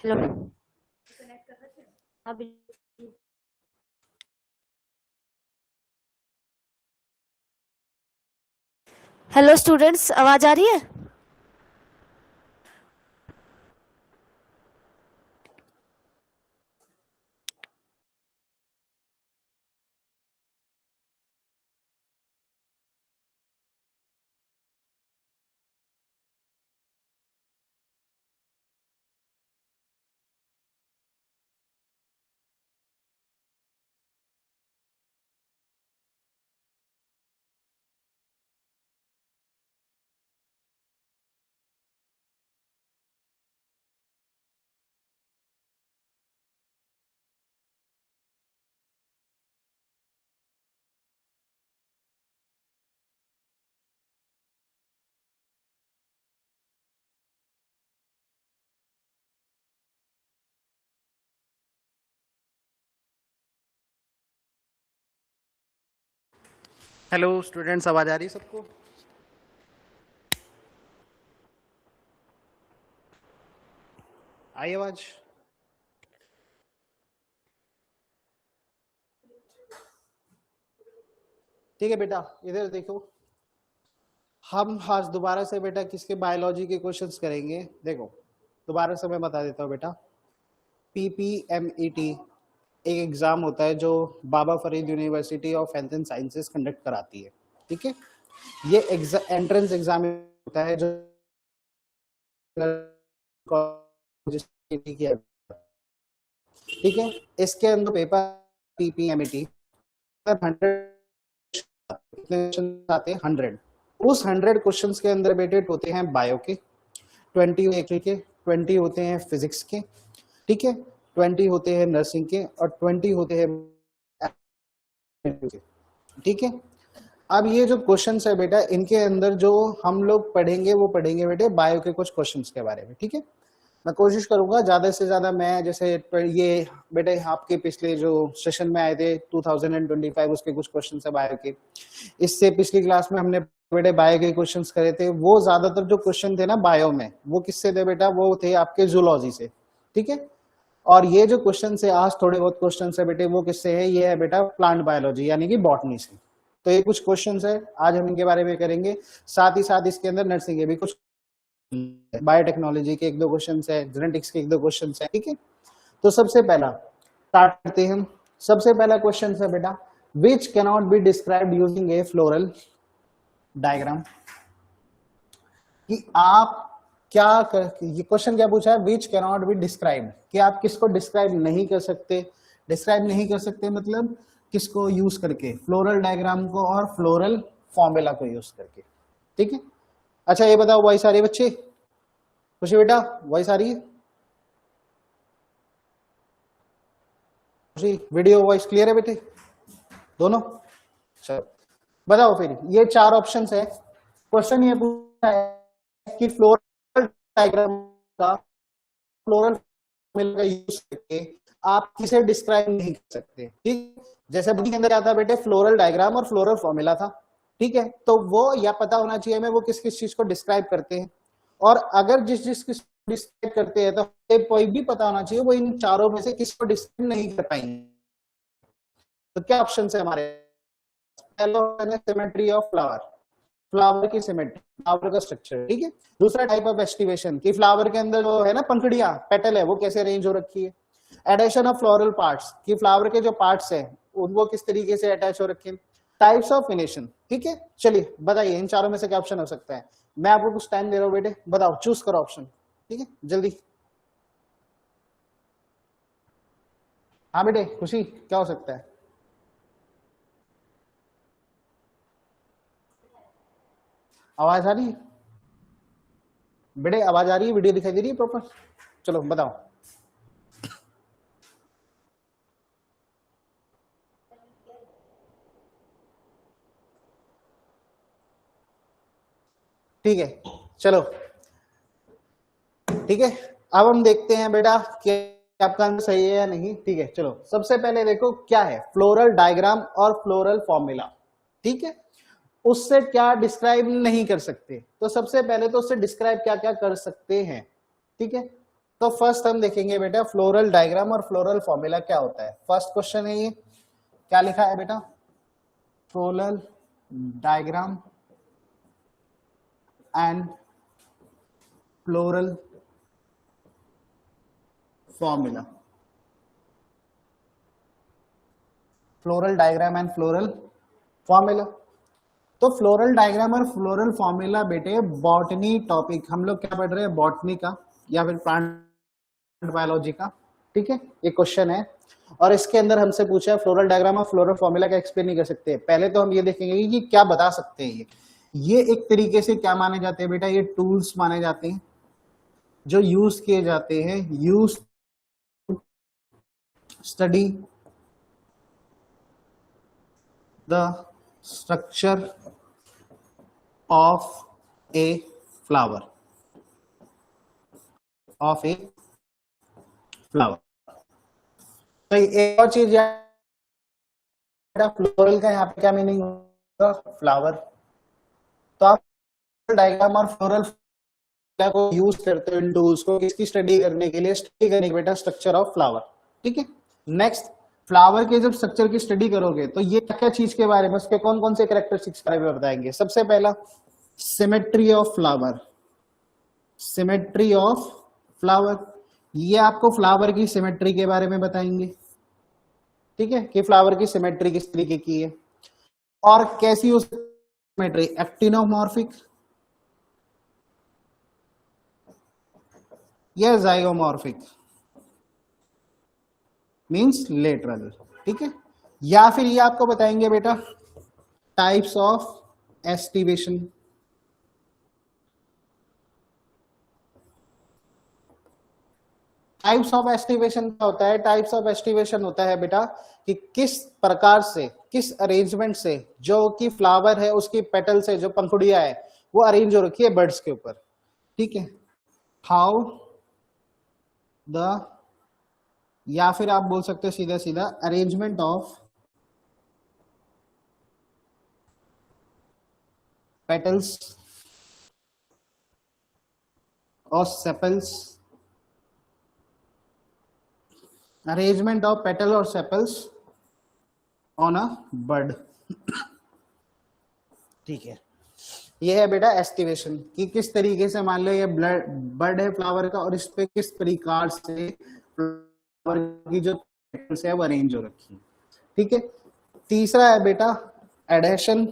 Hello. अभी hello students, आवाज आ रही है? हेलो स्टूडेंट्स, आवाज आ रही है सबको? आई आवाज? ठीक है बेटा, इधर देखो। हम आज दोबारा से बेटा किसके बायोलॉजी के क्वेश्चंस करेंगे। देखो दोबारा से मैं बता देता हूँ बेटा। PPMET एक एग्जाम होता है जो Baba Farid university of health and sciences conduct कराती है। ठीक है, ये एंट्रेंस एग्जाम होता है जो किया। ठीक है, इसके अंदर पेपर PPMET 100 आते हैं 100। उस 100 क्वेश्चंस के अंदर बेटे होते हैं बायो के 20 के 20 होते हैं फिजिक्स के। ठीक है, 20 होते हैं नर्सिंग के और 20 होते हैं। ठीक है, अब ये जो क्वेश्चंस है बेटा, इनके अंदर जो हम लोग पढ़ेंगे वो पढ़ेंगे बेटे बायो के कुछ क्वेश्चंस के बारे में। ठीक है, मैं कोशिश करूंगा ज्यादा से ज्यादा मैं जैसे ये बेटे आपके पिछले जो सेशन में आए थे 2025 उसके कुछ क्वेश्चन है बायो के। इससे पिछली क्लास में हमने बेटे बायो के क्वेश्चंस करे थे। वो ज्यादातर जो क्वेश्चन थे ना बायो में, वो किससे थे बेटा? वो थे आपके जूलॉजी से। ठीक है, और ये जो क्वेश्चन है आज थोड़े बहुत क्वेश्चन है बेटे, वो किससे है? ये है बेटा प्लांट बायोलॉजी यानी कि बॉटनी से। तो ये कुछ क्वेश्चन है, आज हम इनके बारे में करेंगे। साथ ही साथ इसके अंदर नर्सिंग के भी कुछ, बायोटेक्नोलॉजी के 1-2 क्वेश्चन है, जेनेटिक्स के 1-2 क्वेश्चन है। ठीक है, तो सबसे पहला स्टार्ट करते हैं हम। सबसे पहला क्वेश्चन है बेटा, which cannot be described using A floral diagram. कि आप क्या ये क्वेश्चन क्या पूछा है? विच कैनॉट बी डिस्क्राइब्ड, कि आप किसको डिस्क्राइब नहीं कर सकते। डिस्क्राइब नहीं कर सकते मतलब किसको यूज करके? फ्लोरल डायग्राम को और फ्लोरल फॉर्मूला को यूज करके। ठीक है, अच्छा ये बताओ वॉइस आ रही है बच्चे? खुशी बेटा वॉइस आ रही है? खुशी वीडियो वॉइस क्लियर है बेटे दोनों? चलो बताओ फिर, ये 4 ऑप्शंस है। क्वेश्चन ये पूछा है कि फ्लोरल डायग्राम का फ्लोरल फॉर्मूला का यूज करके आप किसे डिस्क्राइब नहीं कर सकते। ठीक, जैसे बुक के अंदर क्या था बेटे? फ्लोरल डायग्राम और फ्लोरल फॉर्मूला था। ठीक है, तो वो या पता होना चाहिए हमें वो किस किस चीज को डिस्क्राइब करते हैं। और अगर जिस जिस डिस्क्राइब करते हैं तो कोई भी पता होना चाहिए वो इन चारों में से किसको डिस्क्राइब नहीं कर पाएंगे। तो क्या ऑप्शन है हमारे? पहला सिमेट्री ऑफ फ्लावर, फ्लावर की सिमेट्री, फ्लावर का स्ट्रक्चर। ठीक है, दूसरा टाइप ऑफ एस्टिवेशन कि फ्लावर के अंदर जो है ना पंखुड़ियां, पेटल है, वो कैसे अरेंज हो रखी है। एडेशन ऑफ फ्लोरल पार्ट्स कि फ्लावर के जो पार्ट्स है उनको किस तरीके से अटैच हो रखे हैं। Types of finishing. ठीक है, चलिए बताइए इन चारों में से क्या ऑप्शन हो सकता है। मैं आपको कुछ टाइम दे रहा हूं बेटे, बताओ चूज करो ऑप्शन। ठीक है जल्दी। हाँ बेटे खुशी क्या हो सकता है? आवाज आ रही है बेटे? आवाज आ रही है? वीडियो दिखाई दे रही है प्रॉपर? चलो बताओ। ठीक है चलो, ठीक है अब हम देखते हैं बेटा कि आपका आंसर सही है या नहीं। ठीक है चलो, सबसे पहले देखो क्या है फ्लोरल डायग्राम और फ्लोरल फॉर्मूला। ठीक है, उससे क्या डिस्क्राइब नहीं कर सकते। तो सबसे पहले तो उससे डिस्क्राइब क्या क्या कर सकते हैं। ठीक है, तो फर्स्ट हम देखेंगे बेटा फ्लोरल डायग्राम और फ्लोरल फॉर्मूला क्या होता है। फर्स्ट क्वेश्चन है ये, क्या लिखा है बेटा, floral diagram and floral formula. Floral diagram and floral formula. तो फ्लोरल डायग्राम और फ्लोरल फॉर्मूला बेटे बॉटनी टॉपिक, हम लोग क्या पढ़ रहे हैं, बॉटनी का या फिर प्लांट बायोलॉजी का, ठीक है, ये क्वेश्चन है। और इसके अंदर हमसे पूछा है फ्लोरल डायग्राम और फ्लोरल फॉर्मूला का एक्सप्लेन नहीं कर सकते। पहले तो हम ये देखेंगे कि क्या बता सकते हैं ये एक तरीके से क्या माने जाते हैं बेटा, ये टूल्स माने जाते हैं जो यूज किए जाते हैं, use study the structure of a flower, of a flower. तो एक और चीज, फ्लोरल का यहाँ पे क्या मीनिंग होगा, फ्लावर। तो आप डायग्राम और फ्लोरल को यूज करते हो इन टूल्स को किसकी स्टडी करने के लिए, स्टडी करने के बेटा स्ट्रक्चर ऑफ फ्लावर, ठीक है। नेक्स्ट, फ्लावर के जब स्ट्रक्चर की स्टडी करोगे तो ये क्या चीज के बारे में, उसके कौन कौन से कैरेक्टरिस्टिक्स के बारे में बताएंगे। सबसे पहला symmetry of flower, symmetry of flower, ये आपको फ्लावर की सिमेट्री के बारे में बताएंगे, ठीक है, कि फ्लावर की सिमेट्री किस तरीके की है और कैसी हो सिमेट्री, एक्टिनोमॉर्फिक या जाइगोमॉर्फिक, मींस लेटरल, ठीक है। या फिर ये आपको बताएंगे बेटा types of aestivation, types of aestivation क्या होता है, टाइप्स ऑफ एस्टिवेशन होता है बेटा कि किस प्रकार से, किस अरेंजमेंट से जो कि फ्लावर है उसकी पेटल से जो पंखुड़ियां है वो अरेंज हो रखी है बर्ड्स के ऊपर, ठीक है। हाउ द, या फिर आप बोल सकते हो सीधा सीधा अरेंजमेंट ऑफ पेटल्स और सेपल्स, अरेंजमेंट ऑफ पेटल और सेपल्स ऑन अ बर्ड, ठीक है। ये है बेटा एस्टिवेशन कि किस तरीके से, मान लो ये बर्ड है फ्लावर का और इस पे किस प्रकार से फ्लावर की जो पेटल्स है वो अरेंज हो रखी है, ठीक है। तीसरा है बेटा एडेशन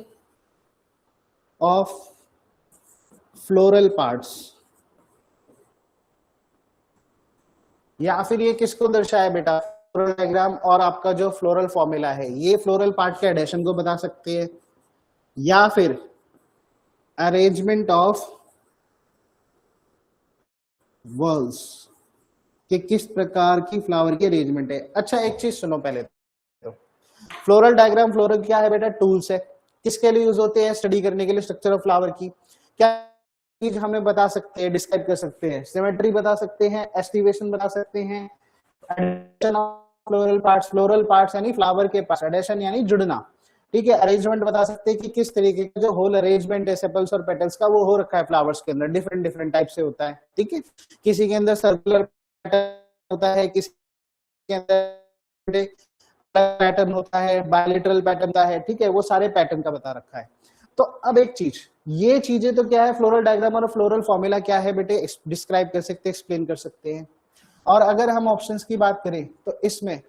ऑफ फ्लोरल पार्ट्स, या फिर ये किसको दर्शाया बेटा, फ्लोरल डायग्राम और आपका जो फ्लोरल फॉर्मूला है ये फ्लोरल पार्ट के एडेशन को बता सकते हैं, या फिर अरेंजमेंट ऑफ वर्ल्स कि किस प्रकार की फ्लावर की अरेंजमेंट है। अच्छा एक चीज सुनो पहले, तो फ्लोरल डायग्राम, फ्लोरल क्या है बेटा, टूल्स है, किसके लिए यूज होते हैं, स्टडी करने के लिए स्ट्रक्चर ऑफ फ्लावर की। क्या चीज हमें बता सकते हैं, डिस्क्राइब कर सकते हैं, सिमेट्री बता सकते हैं, एस्टिवेशन बता सकते हैं, एडिशन ऑफ फ्लोरल पार्ट्स यानी फ्लावर के पास, एडिशन यानी जुड़ना, ठीक है। अरेंजमेंट बता सकते हैं कि किस तरीके का जो होल अरेंजमेंट है सेपल्स और पेटल्स का वो हो रखा है फ्लावर्स के अंदर, डिफरेंट डिफरेंट टाइप से होता है, ठीक है। किसी के अंदर सर्कुलर पैटर्न होता है, किसी के अंदर पैटर्न होता है, बायलेटरल पैटर्न का है, ठीक है, वो सारे पैटर्न का बता रखा है। तो अब एक चीज, ये चीजें तो क्या है, फ्लोरल डायग्राम और फ्लोरल फॉर्मूला क्या है बेटे, डिस्क्राइब कर सकते हैं, एक्सप्लेन कर सकते हैं। और अगर हम ऑप्शंस की बात करें तो इसमें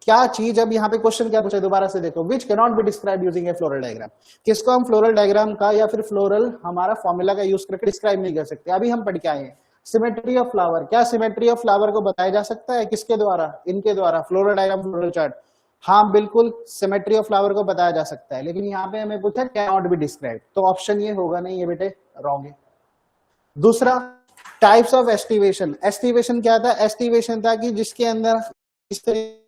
क्या चीज, अब यहाँ पे क्वेश्चन क्या पूछा है दोबारा से देखो, which can not be describe using A floral diagram, किसको हम फ्लोरल डायग्राम का या फिर फ्लोरल हमारा फॉर्मूला का यूज करके डिस्क्राइब नहीं कर सकते। अभी हम पढ़ के आए हैं सिमेट्री ऑफ फ्लावर, क्या सिमेट्री ऑफ फ्लावर को बताया जा सकता है, किसके द्वारा, इनके द्वारा, फ्लोरल डायग्राम फ्लोरल चार्ट, हाँ बिल्कुल सिमेट्री ऑफ फ्लावर को बताया जा सकता है। लेकिन यहाँ पे हमें पूछा कैन नॉट बी डिस्क्राइब, तो ऑप्शन ये होगा नहीं, ये बेटे रॉन्ग है। दूसरा टाइप्स ऑफ एस्टिवेशन, एस्टिवेशन क्या था, एस्टिवेशन था कि जिसके अंदर इस तरीके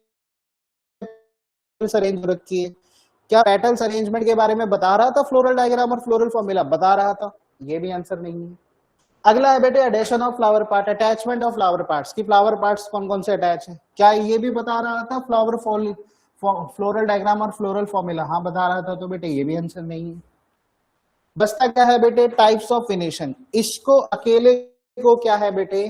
अरेंज हो रखी है, क्या पेटल्स अरेंजमेंट के बारे में बता रहा था फ्लोरल डायग्राम और फ्लोरल फॉर्मूला, बता रहा था, ये भी आंसर नहीं है। अगला है बेटे adhesion of flower part, attachment of flower parts की फ्लावर पार्ट्स कौन कौन से अटैच है, क्या ये भी बता रहा था फ्लोरल डायग्राम और फ्लोरल फॉर्मूला, हाँ बता रहा था, तो बेटे ये भी आंसर नहीं है। बचता क्या है बेटे, टाइप्स ऑफ फिनिशन, इसको अकेले को क्या है बेटे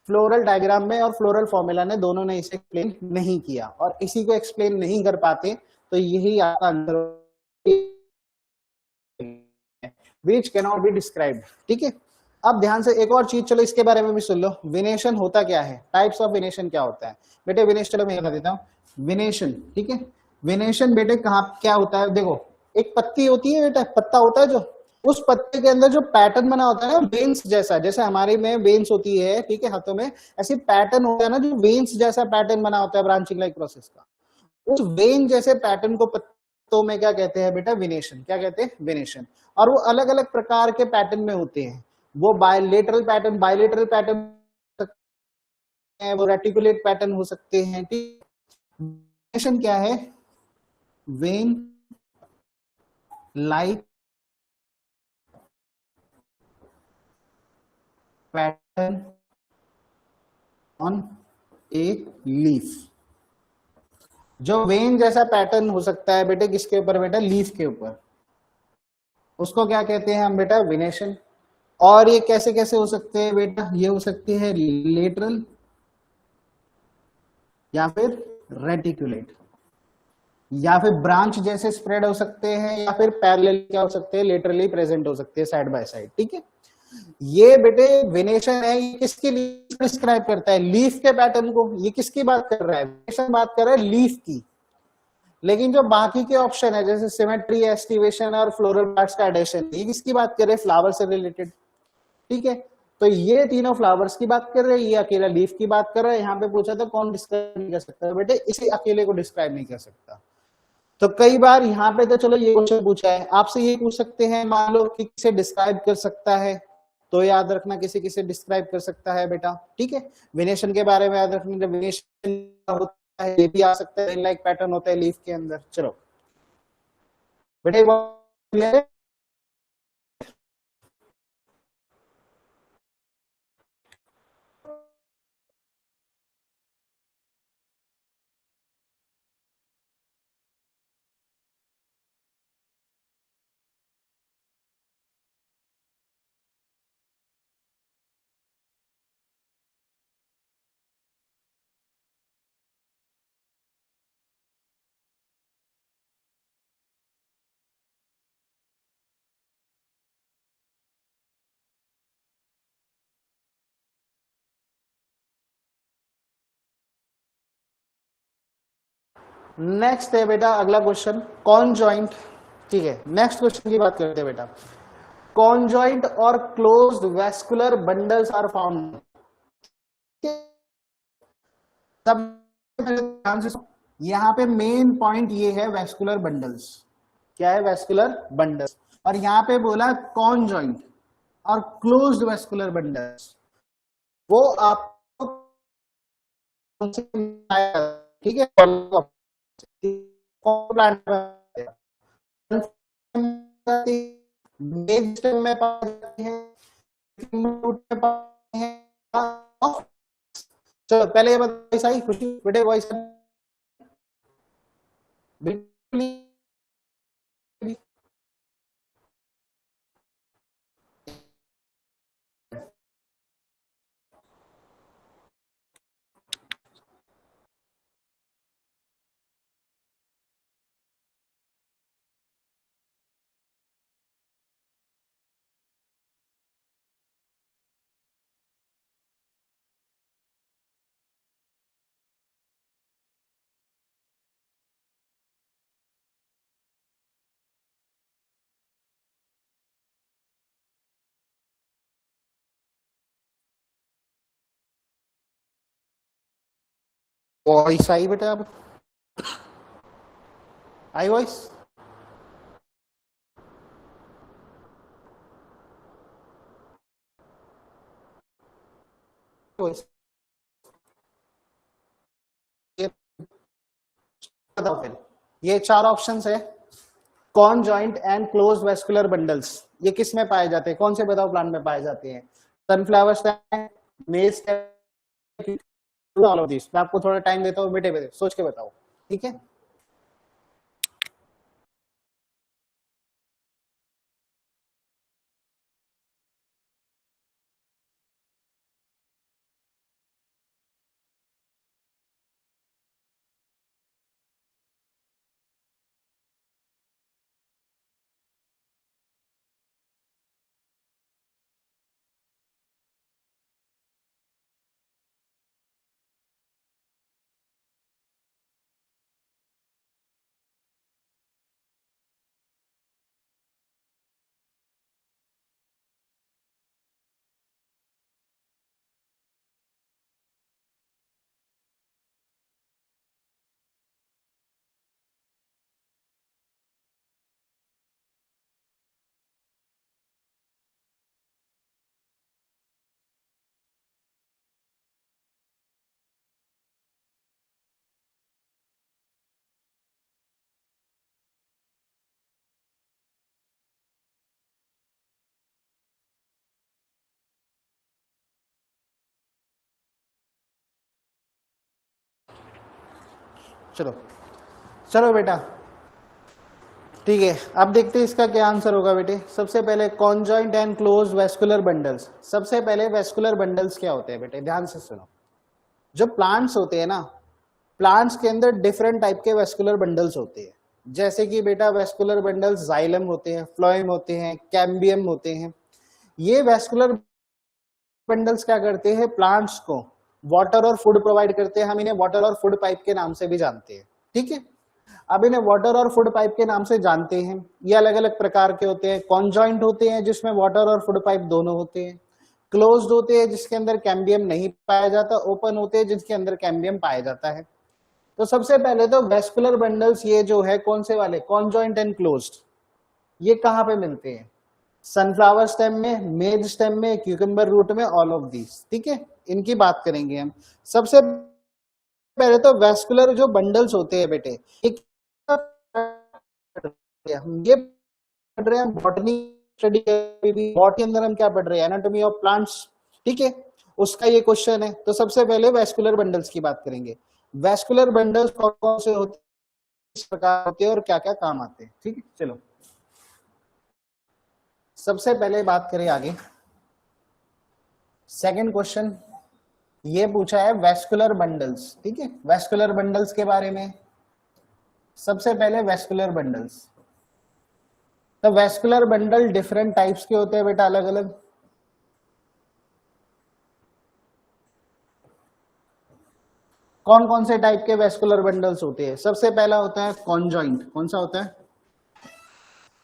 फ्लोरल डायग्राम में और फ्लोरल फॉर्मूला ने दोनों ने इसे एक्सप्लेन नहीं किया, और इसी को एक्सप्लेन नहीं कर पाते तो यही आपका answer which can not be described. ठीक है, अब ध्यान से एक और चीज, चलो इसके बारे में भी सुन लो। विनेशन होता क्या है, टाइप्स ऑफ विनेशन क्या होता है बेटे। विनेशन, चलो मैं बता देता हूँ विनेशन। ठीक है, विनेशन बेटे कहाँ क्या होता है, देखो एक पत्ती होती है बेटा, पत्ता होता है जो, उस पत्ते के अंदर जो पैटर्न बना होता है ना वेन्स जैसा, जैसे हमारे में वेन्स होती है, ठीक है, हाथों में ऐसी पैटर्न होता है ना, जो वेन्स जैसा पैटर्न बना होता है ब्रांचिंग लाइक प्रोसेस का, उस वेन जैसे पैटर्न को पत्तों में क्या कहते हैं बेटा, विनेशन। क्या कहते हैं, विनेशन। और वो अलग अलग प्रकार के पैटर्न में होते हैं, वो बायलेटरल पैटर्न है, वो रेटिकुलेट पैटर्न हो सकते हैं। ठीक, विनेशन क्या है, when like pattern on a leaf. जो वेन जैसा पैटर्न हो सकता है बेटे किसके ऊपर बेटा, लीफ के ऊपर, उसको क्या कहते हैं हम बेटा, विनेशन। और ये कैसे कैसे हो सकते हैं बेटा, ये हो सकते हैं लेटरल या फिर रेटिकुलेट, या फिर ब्रांच जैसे स्प्रेड हो सकते हैं, या फिर पैरेलल क्या हो सकते हैं, लेटरली प्रेजेंट हो सकते हैं साइड बाय साइड। ठीक है, ये बेटे वेनेशन है, ये किसके लिए डिस्क्राइब करता है, लीफ के पैटर्न को। ये किसकी बात कर रहा है, वेनेशन बात कर रहा है लीफ की। लेकिन जो बाकी के ऑप्शन है जैसे सिमेट्री, एस्टिवेशन और फ्लोरल पार्ट्स का एडेशन, ये किसकी बात कर रहे हैं, फ्लावर से रिलेटेड। ठीक है, तो ये तीनों फ्लावर्स की बात कर रहे हैं, ये अकेला लीफ की बात कर रहे हैं। यहाँ पे पूछा था कौन डिस्क्राइब नहीं कर सकता, बेटे इसी अकेले को डिस्क्राइब नहीं कर सकता। तो कई बार यहाँ पे तो चलो ये क्वेश्चन पूछा है, आपसे ये पूछ सकते हैं, मान लो कि किसे डिस्क्राइब कर सकता है, तो याद रखना किसे किसे डिस्क्राइब कर सकता है बेटा। ठीक है, विनेशन के बारे में याद रखना, जब विनेशन होता है ये भी आ सकता है, लाइक पैटर्न होता है लीफ के अंदर। चलो बेटे क्लियर है। नेक्स्ट है बेटा अगला क्वेश्चन, कॉन्जॉइंट। ठीक है, नेक्स्ट क्वेश्चन की बात करते हैं बेटा। कॉन्जॉइंट और closed vascular bundles are found. सब ध्यान से यहाँ पे मेन पॉइंट ये है वेस्कुलर बंडल्स। क्या है, वेस्कुलर बंडल्स। और यहाँ पे बोला कॉन्जॉइंट और क्लोज्ड वेस्कुलर बंडल्स, वो आपको ठीक है, मेन सिस्टम में पाए जाते हैं, में पाए हैं। चलो पहले ये बताओ, सही खुशी बेटे वॉइस बिल्कुल नहीं। वॉइस आई बेटा, अब आई वॉइस। वॉइस ये बताओ फिर, ये चार ऑप्शंस है, conjoint and close vascular bundles, ये किस में पाए जाते हैं, कौन से बताओ प्लांट में पाए जाते हैं, सनफ्लावर स्टैंड, मेज स्टैंड, ऑल ऑफ दिस। मैं आपको थोड़ा टाइम देता हूँ बेटे, बेटे सोच के बताओ। ठीक है, चलो चलो बेटा, ठीक है। अब देखते हैं इसका क्या आंसर होगा बेटे। सबसे पहले conjoint and close vascular bundles. सबसे पहले वेस्कुलर बंडल्स क्या होते हैं बेटे, ध्यान से सुनो। जो प्लांट्स होते हैं ना, प्लांट्स के अंदर डिफरेंट टाइप के वेस्कुलर बंडल्स होते हैं। जैसे कि बेटा वेस्कुलर बंडल्स जाइलम होते हैं, फ्लोएम होते हैं, कैम्बियम होते हैं। ये वेस्कुलर बंडल्स क्या करते हैं, प्लांट्स को वाटर और फूड प्रोवाइड करते हैं। हम इन्हें वाटर और फूड पाइप के नाम से भी जानते हैं, ठीक है। अब इन्हें वाटर और फूड पाइप के नाम से जानते हैं। ये अलग अलग प्रकार के होते हैं। कॉन्जॉइंट होते हैं जिसमें वाटर और फूड पाइप दोनों होते हैं। क्लोज्ड होते हैं जिसके अंदर कैम्बियम नहीं पाया जाता। ओपन होते हैं जिसके अंदर कैम्बियम पाया जाता है। तो सबसे पहले तो वेस्कुलर बंडल्स ये जो है कौन से वाले, कॉन्जॉइंट एंड क्लोज्ड, ये कहां पे मिलते हैं, सनफ्लावर स्टेम में, मेज स्टेम में, क्यूकम्बर रूट में, ऑल ऑफ दीज, ठीक है। इनकी बात करेंगे हम। सबसे पहले तो वेस्कुलर जो बंडल्स होते हैं बेटे, हम ये पढ़ रहे हैं बॉटनी स्टडी, बॉटनी के अंदर हम क्या पढ़ रहे हैं, एनाटॉमी ऑफ प्लांट्स, ठीक है। उसका ये क्वेश्चन है। तो सबसे पहले वेस्कुलर बंडल्स की बात करेंगे। वेस्कुलर बंडल्स कौन कौन से होते हैं, किस प्रकार होते हैं और क्या क्या काम आते हैं, ठीक है। चलो सबसे पहले बात करें आगे। सेकंड क्वेश्चन ये पूछा है वेस्कुलर बंडल्स, ठीक है। वेस्कुलर बंडल्स के बारे में सबसे पहले वेस्कुलर बंडल्स। तो वेस्कुलर बंडल डिफरेंट टाइप्स के होते हैं बेटा, अलग अलग। कौन कौन से टाइप के वेस्कुलर बंडल्स होते हैं। सबसे पहला होता है कॉन्जॉइंट। कौन सा होता है,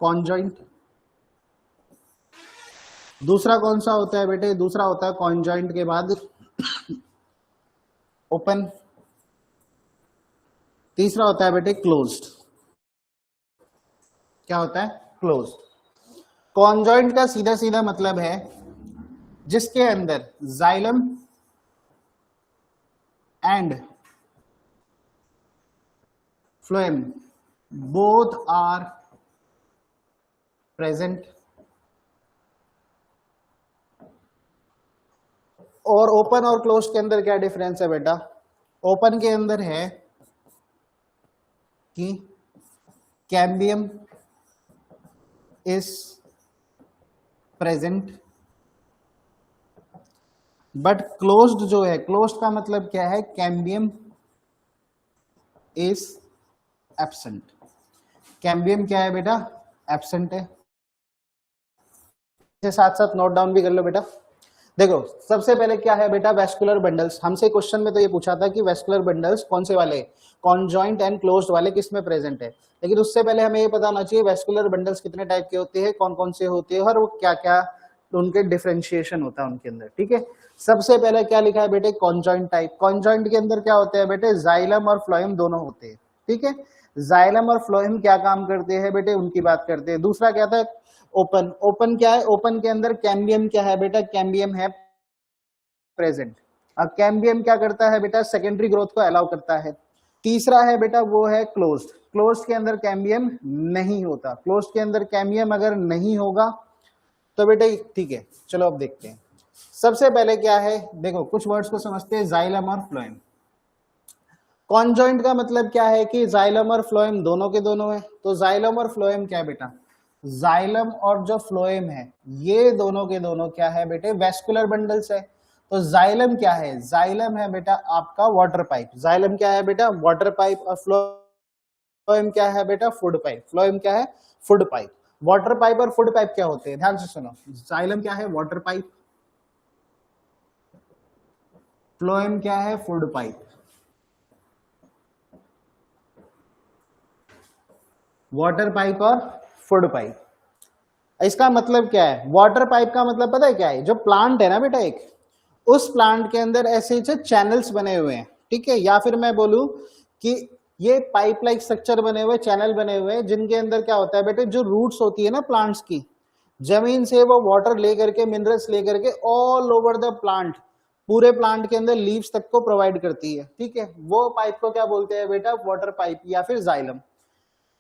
कॉन्जॉइंट। दूसरा कौन सा होता है बेटे, दूसरा होता है कॉन्जॉइंट के बाद ओपन। तीसरा होता है बेटे क्लोज्ड। क्या होता है, क्लोज्ड। कॉन्जॉइंट का सीधा सीधा मतलब है जिसके अंदर xylem and phloem both are present. और ओपन और क्लोज के अंदर क्या डिफरेंस है बेटा, ओपन के अंदर है कि cambium is present, but closed जो है, क्लोज्ड का मतलब क्या है, कैम्बियम इज एब्सेंट। कैम्बियम क्या है बेटा, एब्सेंट है। साथ साथ नोट डाउन भी कर लो बेटा। देखो सबसे पहले क्या है बेटा, वेस्कुलर बंडल्स। हमसे क्वेश्चन में तो ये पूछा था कि वेस्कुलर बंडल्स कौन से वाले, कॉन्जॉइंट एंड क्लोज्ड वाले किस में प्रेजेंट है। लेकिन उससे पहले हमें ये पता होना चाहिए वेस्कुलर बंडल्स कितने टाइप के होते हैं, कौन कौन से होते हैं और वो क्या क्या उनके डिफरेंशिएशन होता है उनके अंदर, ठीक है। सबसे पहले क्या लिखा है बेटे, कॉन्जॉइंट टाइप। कॉन्जॉइंट के अंदर क्या होते हैं बेटे, जाइलम और फ्लोएम दोनों होते हैं, ठीक है। जाइलम और फ्लोएम क्या काम करते हैं बेटे, उनकी बात करते हैं। दूसरा क्या था, ओपन। ओपन क्या है, ओपन के अंदर कैम्बियम क्या है बेटा, कैम्बियम है प्रेजेंट। अब कैम्बियम क्या करता है बेटा, सेकेंडरी ग्रोथ को अलाउ करता है। तीसरा है बेटा वो है क्लोज्ड। क्लोज्ड के अंदर कैम्बियम नहीं होता। क्लोज्ड के अंदर कैम्बियम अगर नहीं होगा तो बेटा ठीक है। चलो अब देखते हैं। सबसे पहले क्या है, देखो कुछ वर्ड्स को समझते हैं, जाइलम और फ्लोएम। कॉन्जॉइंट का मतलब क्या है कि जाइलम और फ्लोएम दोनों के दोनों है। तो जाइलम और फ्लोएम क्या है बेटा, जाइलम और जो फ्लोएम है ये दोनों के दोनों क्या है बेटे, वेस्कुलर बंडल्स है। तो जाइलम क्या है, जाइलम है बेटा आपका वाटर पाइप। जाइलम क्या है बेटा, वाटर पाइप। और फ्लोएम क्या है बेटा, फूड पाइप। फ्लोएम क्या है, फूड पाइप। वाटर पाइप और फूड पाइप क्या होते हैं, ध्यान से सुनो। जाइलम क्या है, वाटर पाइप। फ्लोएम क्या है, फूड पाइप। वाटर पाइप और फूड पाइप। इसका मतलब क्या है, वाटर पाइप का मतलब पता है क्या है, जो प्लांट है ना बेटा एक, उस प्लांट के अंदर ऐसे चैनल्स बने हुए हैं, ठीक है। या फिर मैं बोलूं कि ये पाइप लाइक स्ट्रक्चर बने हुए, चैनल बने हुए हैं, जिनके अंदर क्या होता है बेटे, जो रूट्स होती है ना प्लांट्स की, जमीन से वो वाटर लेकर के, मिनरल्स लेकर के ऑल ओवर द प्लांट, पूरे प्लांट के अंदर लीव्स तक को प्रोवाइड करती है, ठीक है। वो पाइप को क्या बोलते हैं बेटा, वाटर पाइप या फिर जाइलम।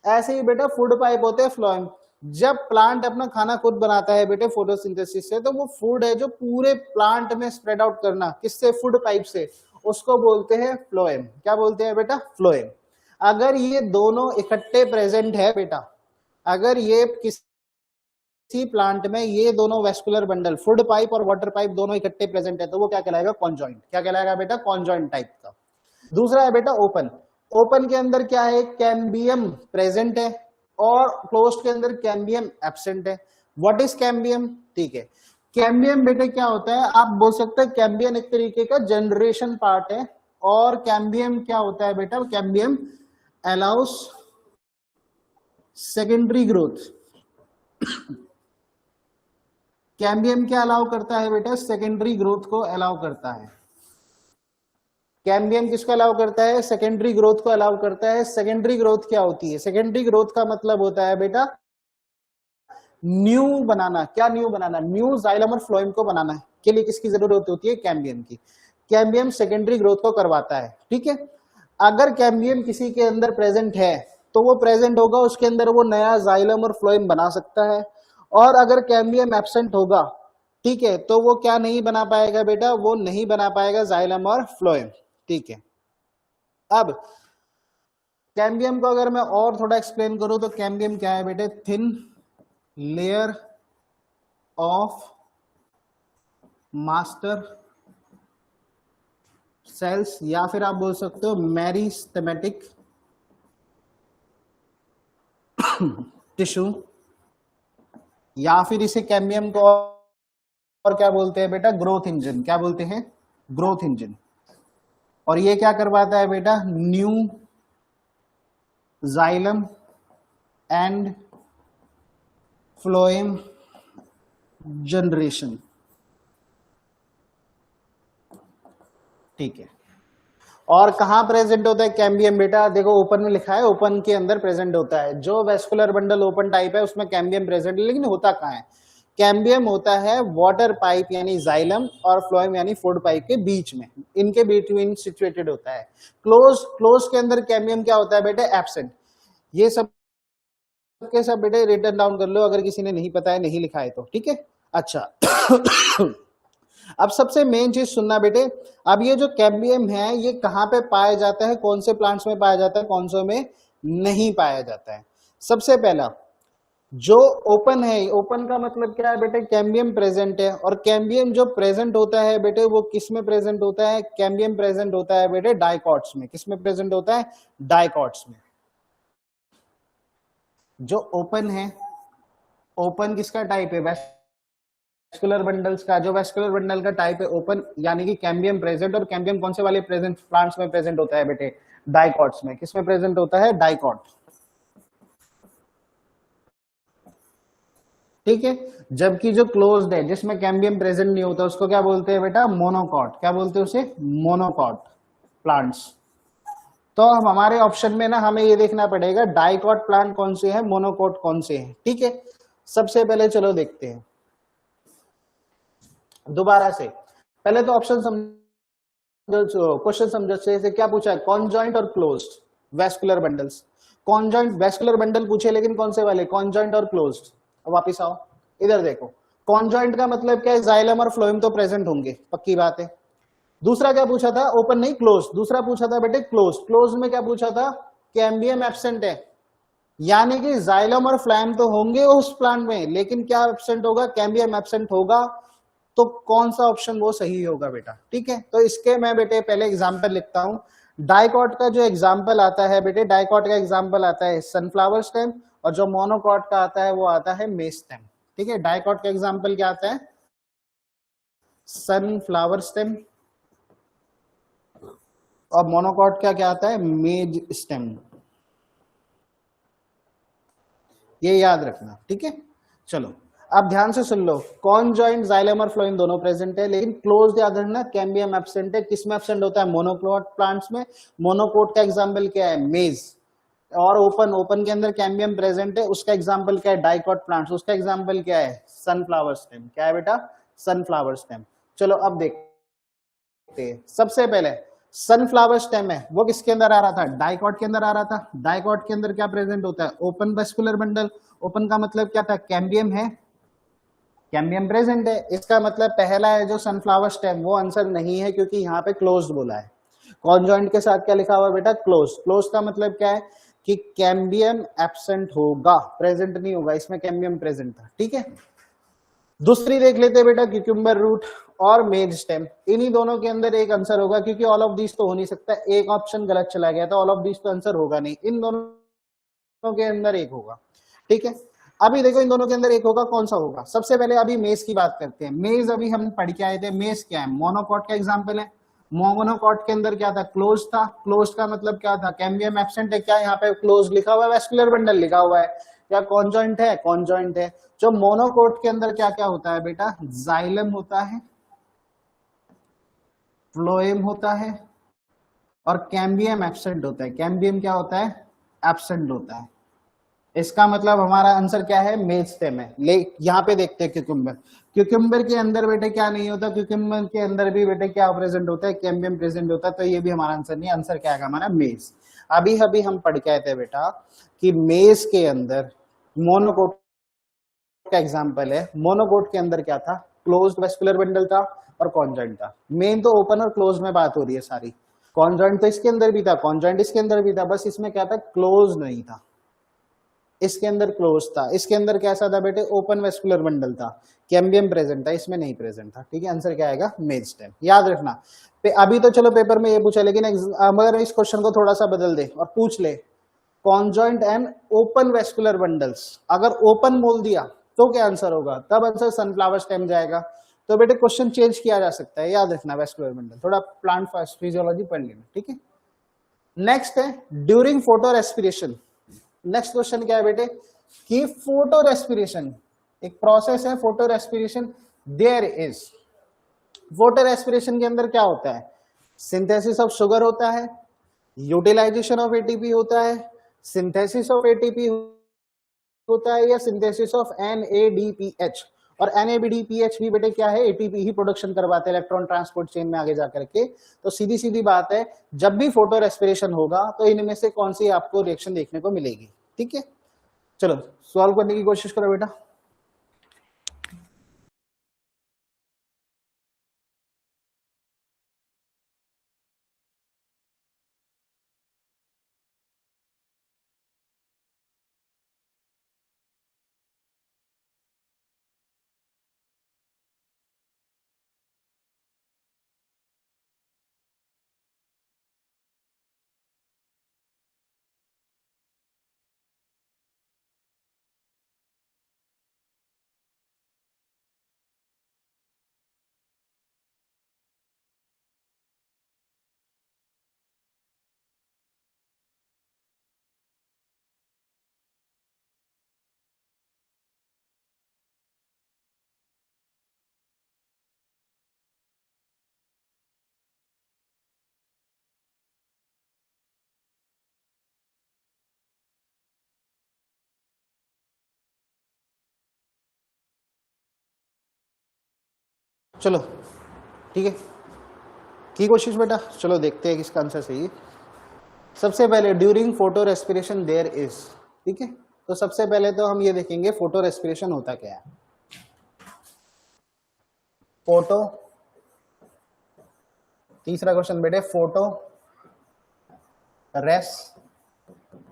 ऐसे ही बेटा फूड पाइप होते हैं फ्लोएम। जब प्लांट अपना खाना खुद बनाता है बेटे फोटोसिंथेसिस से, तो वो फूड है जो पूरे प्लांट में स्प्रेड आउट करना, किससे, फूड पाइप से, उसको बोलते हैं फ्लोएम। क्या बोलते हैं बेटा, फ्लोएम। अगर ये दोनों इकट्ठे प्रेजेंट है बेटा, अगर ये किसी प्लांट में ये दोनों वेस्कुलर बंडल, फूड पाइप और वाटर पाइप दोनों इकट्ठे प्रेजेंट है, तो वो क्या कहलाएगा? कॉन्जॉइंट। क्या कहलाएगा बेटा? कॉन्जॉइंट टाइप का। दूसरा है बेटा ओपन। ओपन के अंदर क्या है? कैम्बियम प्रेजेंट है और क्लोज्ड के अंदर कैम्बियम एब्सेंट है। What is cambium? ठीक है, कैम्बियम बेटे क्या होता है? आप बोल सकते हैं कैम्बियम एक तरीके का जनरेशन पार्ट है। और कैम्बियम क्या होता है बेटा? Cambium allow us secondary growth. Cambium क्या अलाउ करता है बेटा? सेकेंडरी ग्रोथ को अलाउ करता है। कैम्बियम किसको अलाउ करता है? सेकेंडरी ग्रोथ को अलाउ करता है। सेकेंडरी ग्रोथ क्या होती है? सेकेंडरी ग्रोथ का मतलब होता है बेटा न्यू बनाना। क्या न्यू बनाना? न्यू जाइलम और फ्लोएम को बनाना के लिए किसकी जरूरत होती है? कैम्बियम की। कैम्बियम सेकेंडरी ग्रोथ को करवाता है। ठीक है, अगर कैम्बियम किसी के अंदर प्रेजेंट है तो वो प्रेजेंट होगा, उसके अंदर वो नया जाइलम और फ्लोएम बना सकता है। और अगर कैम्बियम एब्सेंट होगा, ठीक है, तो वो क्या नहीं बना पाएगा बेटा? वो नहीं बना पाएगा जाइलम और फ्लोएम। ठीक है, अब कैम्बियम को अगर मैं और थोड़ा एक्सप्लेन करूं तो कैम्बियम क्या है बेटे? Thin layer of master cells, या फिर आप बोल सकते हो मेरिस्टेमेटिक टिश्यू, या फिर इसे कैम्बियम को और क्या बोलते हैं बेटा? Growth engine. क्या बोलते हैं? Growth engine. और ये क्या करवाता है बेटा? New xylem and phloem generation. ठीक है, और कहां प्रेजेंट होता है कैम्बियम बेटा? देखो ओपन में लिखा है, ओपन के अंदर प्रेजेंट होता है। जो वेस्कुलर बंडल ओपन टाइप है उसमें कैम्बियम प्रेजेंट है, लेकिन होता कहां है? कैम्बियम होता है वाटर पाइप यानी जाइलम और फ्लोएम यानी फूड पाइप के बीच में, इनके बिटवीन सिचुएटेड होता है। क्लोज के अंदर कैम्बियम क्या होता है बेटे? एब्सेंट। ये सब के सब बेटे रिटर्न डाउन कर लो अगर किसी ने नहीं पता है, नहीं लिखा है तो। ठीक है, अच्छा अब सबसे मेन चीज सुनना बेटे, अब ये जो कैम्बियम है ये कहां पे पाया जाता है? कौन से प्लांट्स में पाया जाता है, कौन से में नहीं पाया जाता है? सबसे पहला जो ओपन है, ओपन का मतलब क्या है बेटे? कैम्बियम प्रेजेंट है। और कैम्बियम जो प्रेजेंट होता है बेटे वो किस में प्रेजेंट होता है? कैम्बियम प्रेजेंट होता है बेटे डाइकॉट्स में। किस में प्रेजेंट होता है? डाइकॉट्स में। जो ओपन है, ओपन किसका टाइप है? वेस्कुलर बंडल्स का। जो वेस्कुलर बंडल का टाइप है ओपन, यानी कि कैम्बियम प्रेजेंट। और कैम्बियम कौन से वाले प्रेजेंट प्लांट्स में प्रेजेंट होता है बेटे? डाइकॉट्स में। किस में प्रेजेंट होता है? डाइकॉट। ठीक है, जबकि जो क्लोज्ड है जिसमें कैम्बियम प्रेजेंट नहीं होता उसको क्या बोलते हैं बेटा? मोनोकॉट। क्या बोलते हैं उसे? Monocot plants. तो हम हमारे ऑप्शन में ना हमें ये देखना पड़ेगा डाइकॉट प्लांट कौन से हैं, मोनोकॉट कौन से हैं। ठीक है, सबसे पहले चलो देखते हैं दोबारा से। पहले तो ऑप्शन समझो, क्वेश्चन समझो। से क्या पूछा है? कॉन्जॉइंट और closed vascular bundles. Conjoint vascular bundle पूछे, लेकिन कौन से वाले? कॉन्जॉइंट और क्लोज्ड। अब वापिस आओ, इधर देखो। कॉन्जॉइंट का मतलब क्या है? जाइलम और फ्लोएम तो प्रेजेंट होंगे, पक्की बात है। दूसरा क्या पूछा था? ओपन नहीं, क्लोज। दूसरा पूछा था बेटे क्लोज। क्लोज में क्या पूछा था? कैम्बियम एब्सेंट है, यानी कि जाइलम और फ्लोएम तो होंगे उस प्लांट में, लेकिन क्या एब्सेंट होगा? कैम्बियम एब्सेंट होगा। तो कौन सा ऑप्शन वो सही होगा बेटा? ठीक है, तो इसके मैं बेटे पहले एग्जाम्पल लिखता हूं। डाइकॉट का जो एग्जाम्पल आता है बेटे, डाइकॉट का एग्जाम्पल आता है सनफ्लावर स्टेम, और जो मोनोकॉट का आता है वो आता है मेज स्टेम। ठीक है, डाइकॉट का एग्जाम्पल क्या आता है? Sunflower stem. और मोनोकॉट का क्या आता है? मेज स्टेम। ये याद रखना। ठीक है, चलो अब ध्यान से सुन लो। कॉन्जॉइंट जाइलम और फ्लोएम दोनों प्रेजेंट है, लेकिन क्लोज याद रखना कैम्बियम एब्सेंट है। किसमें एब्सेंट होता है? मोनोकॉट प्लांट्स में। मोनोकॉट का एग्जाम्पल क्या है? मेज। और ओपन, ओपन के अंदर कैम्बियम प्रेजेंट है, उसका एग्जाम्पल क्या है? Dicot plants. उसका एग्जाम्पल क्या है? Sunflower stem. क्या है बेटा? Sunflower stem. चलो अब देखते हैं। सबसे पहले सनफ्लावर स्टेम है वो किसके अंदर आ रहा था? डाइकॉट के अंदर आ रहा था। डाइकॉट के अंदर क्या प्रेजेंट होता है? Open vascular bundle. ओपन का मतलब क्या था? कैम्बियम है, कैम्बियम प्रेजेंट है। इसका मतलब पहला है जो सनफ्लावर स्टेम, वो आंसर नहीं है क्योंकि यहाँ पे क्लोज्ड बोला है। कॉन्जॉइंट के साथ क्या लिखा हुआ है बेटा, क्लोज। क्लोज का मतलब क्या है कि कैम्बियम एब्सेंट होगा, प्रेजेंट नहीं होगा, इसमें कैम्बियम प्रेजेंट था, ठीक है। दूसरी देख लेते हैं बेटा, क्यूक्यूम्बर रूट और मेज स्टेम, इन्हीं दोनों के अंदर एक आंसर होगा, क्योंकि ऑल ऑफ दिस तो हो नहीं सकता, एक ऑप्शन गलत चला गया, तो ऑल ऑफ दिस तो आंसर होगा नहीं, इन दोनों के अंदर एक होगा, ठीक है। अभी देखो इन दोनों के अंदर एक होगा, कौन सा होगा। सबसे पहले अभी मेज की बात करते हैं। मेज अभी हम पढ़ के आए थे, मेज क्या है, मोनोकॉट का एग्जाम्पल है। मोनोकॉट के अंदर क्या था, क्लोज था। क्लोज का मतलब क्या था, कैम्बियम एब्सेंट है, क्या यहाँ पे क्लोज लिखा हुआ है, वेस्कुलर बंडल लिखा हुआ है, क्या कॉन्जॉइंट है, कॉन्जॉइंट है। जो मोनोकोट के अंदर क्या क्या होता है बेटा, जाइलम होता है, फ्लोएम होता है और कैम्बियम एब्सेंट होता है। कैम्बियम क्या होता है, एब्सेंट होता है। इसका मतलब हमारा आंसर क्या है, मेज स्टेम है। ले यहाँ पे देखते हैं क्यूक्यूम्बर। क्यूक्यूम्बर के अंदर बेटे क्या नहीं होता, क्यूक्यूम्बर के अंदर भी बेटे क्या प्रेजेंट होता है, कैम्बियम प्रेजेंट होता है, तो ये भी हमारा आंसर नहीं, आंसर क्या है हमारा, मेज। अभी अभी हम पढ़ के आए थे बेटा कि मेज के अंदर मोनोकोट का एग्जाम्पल है। मोनोकोट के अंदर क्या था, क्लोज्ड वेस्कुलर बंडल था और कॉन्जॉइंट था। मेन तो ओपन और क्लोज में बात हो रही है सारी, कॉन्जॉइंट तो इसके अंदर भी था, कॉन्जॉइंट इसके अंदर भी था, बस इसमें क्या था, क्लोज नहीं था, इसके अंदर क्लोज था। इसके अंदर कैसा था बेटे, ओपन वेस्कुलर बंडल था, कैम्बियम प्रेजेंट था, इसमें नहीं प्रेजेंट था, ठीक है। आंसर क्या आएगा, मेज स्टेम, याद रखना। अभी तो चलो पेपर में ये पूछा, लेकिन अगर इस क्वेश्चन को थोड़ा सा बदल दे और पूछ ले conjoint and open vascular bundles, अगर ओपन बोल दिया तो क्या आंसर होगा, तब आंसर सनफ्लावर स्टेम जाएगा। तो बेटे क्वेश्चन चेंज किया जा सकता है, याद रखना। वेस्कुलर बंडल थोड़ा प्लांट फिजियोलॉजी पढ़ लेना, ठीक है। नेक्स्ट है during photorespiration. Next question क्या है बेटे कि फोटो रेस्पिरेशन एक प्रोसेस है, photorespiration there is. Photorespiration के अंदर क्या होता है, सिंथेसिस ऑफ शुगर होता है, यूटिलाइजेशन ऑफ एटीपी होता है, सिंथेसिस ऑफ एटीपी होता है, या सिंथेसिस ऑफ NADPH। और NADPH भी बेटे क्या है, एटीपी ही प्रोडक्शन करवाते हैं इलेक्ट्रॉन ट्रांसपोर्ट चेन में आगे जाकर के। तो सीधी सीधी बात है, जब भी फोटो रेस्पिरेशन होगा तो इनमें से कौन सी आपको रिएक्शन देखने को मिलेगी, ठीक है। चलो सॉल्व करने की कोशिश करो बेटा। चलो ठीक है, की कोशिश बेटा। चलो देखते हैं किसका आंसर सही है। सबसे पहले during photorespiration there is, ठीक है। तो सबसे पहले तो हम ये देखेंगे फोटो रेस्पिरेशन होता क्या है। फोटो, तीसरा क्वेश्चन बेटे, फोटो रेस्पिरेशन,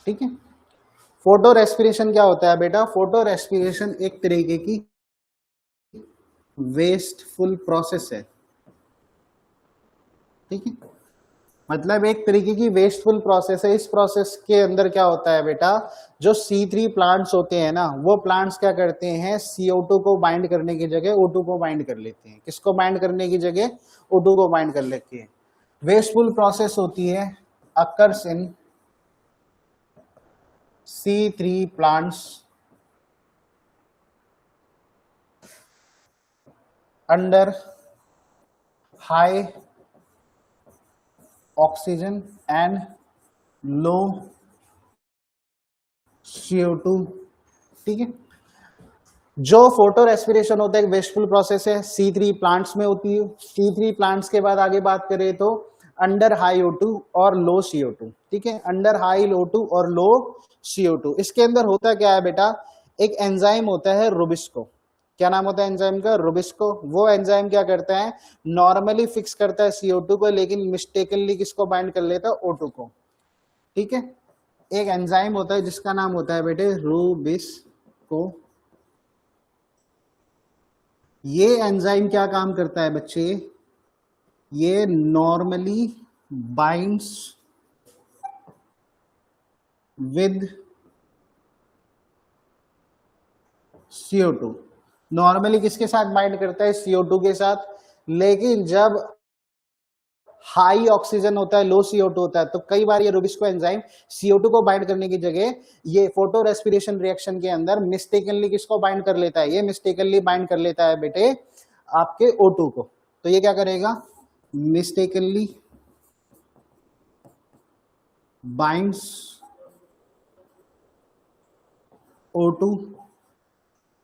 ठीक है। फोटो रेस्पिरेशन क्या होता है बेटा, फोटो रेस्पिरेशन एक तरीके की वेस्टफुल प्रोसेस है, ठीक है। मतलब एक तरीके की वेस्टफुल प्रोसेस है। इस प्रोसेस के अंदर क्या होता है बेटा, जो C3 प्लांट्स होते हैं ना, वो प्लांट्स क्या करते हैं, CO2 को बाइंड करने की जगह O2 को बाइंड कर लेते हैं। किसको बाइंड करने की जगह, O2 को बाइंड कर लेते हैं। वेस्टफुल प्रोसेस होती है, occurs in C3 plants under high oxygen and low CO2, ठीक है। जो फोटो रेस्पिरेशन होता है एक वेस्टफुल प्रोसेस है, C3 प्लांट्स में होती है। C3 प्लांट्स के बाद आगे बात करें तो अंडर हाई O2 और लो CO2, ठीक है। अंडर हाई O2 और लो CO2। इसके अंदर होता क्या है बेटा, एक एंजाइम होता है रुबिस्को, क्या नाम होता है एंजाइम का? रुबिस्को। वो एंजाइम क्या करता है? नॉर्मली फिक्स करता है CO2 को, लेकिन मिस्टेकनली किसको बाइंड कर लेता है? O2 को। ठीक है, एक एंजाइम होता है जिसका नाम होता है बेटे रुबिस्को। ये एंजाइम क्या काम करता है बच्चे? ये normally binds with CO2। Normally किसके साथ बाइंड करता है? CO2 के साथ। लेकिन जब हाई ऑक्सीजन होता है, लो CO2 होता है, तो कई बार ये रुबिस्को एंजाइम CO2 को बाइंड करने की जगह ये फोटो रेस्पिरेशन रिएक्शन के अंदर मिस्टेकनली किसको बाइंड कर लेता है? ये मिस्टेकनली बाइंड कर लेता है बेटे आपके O2 को। तो ये क्या करेगा? Mistakenly binds O2।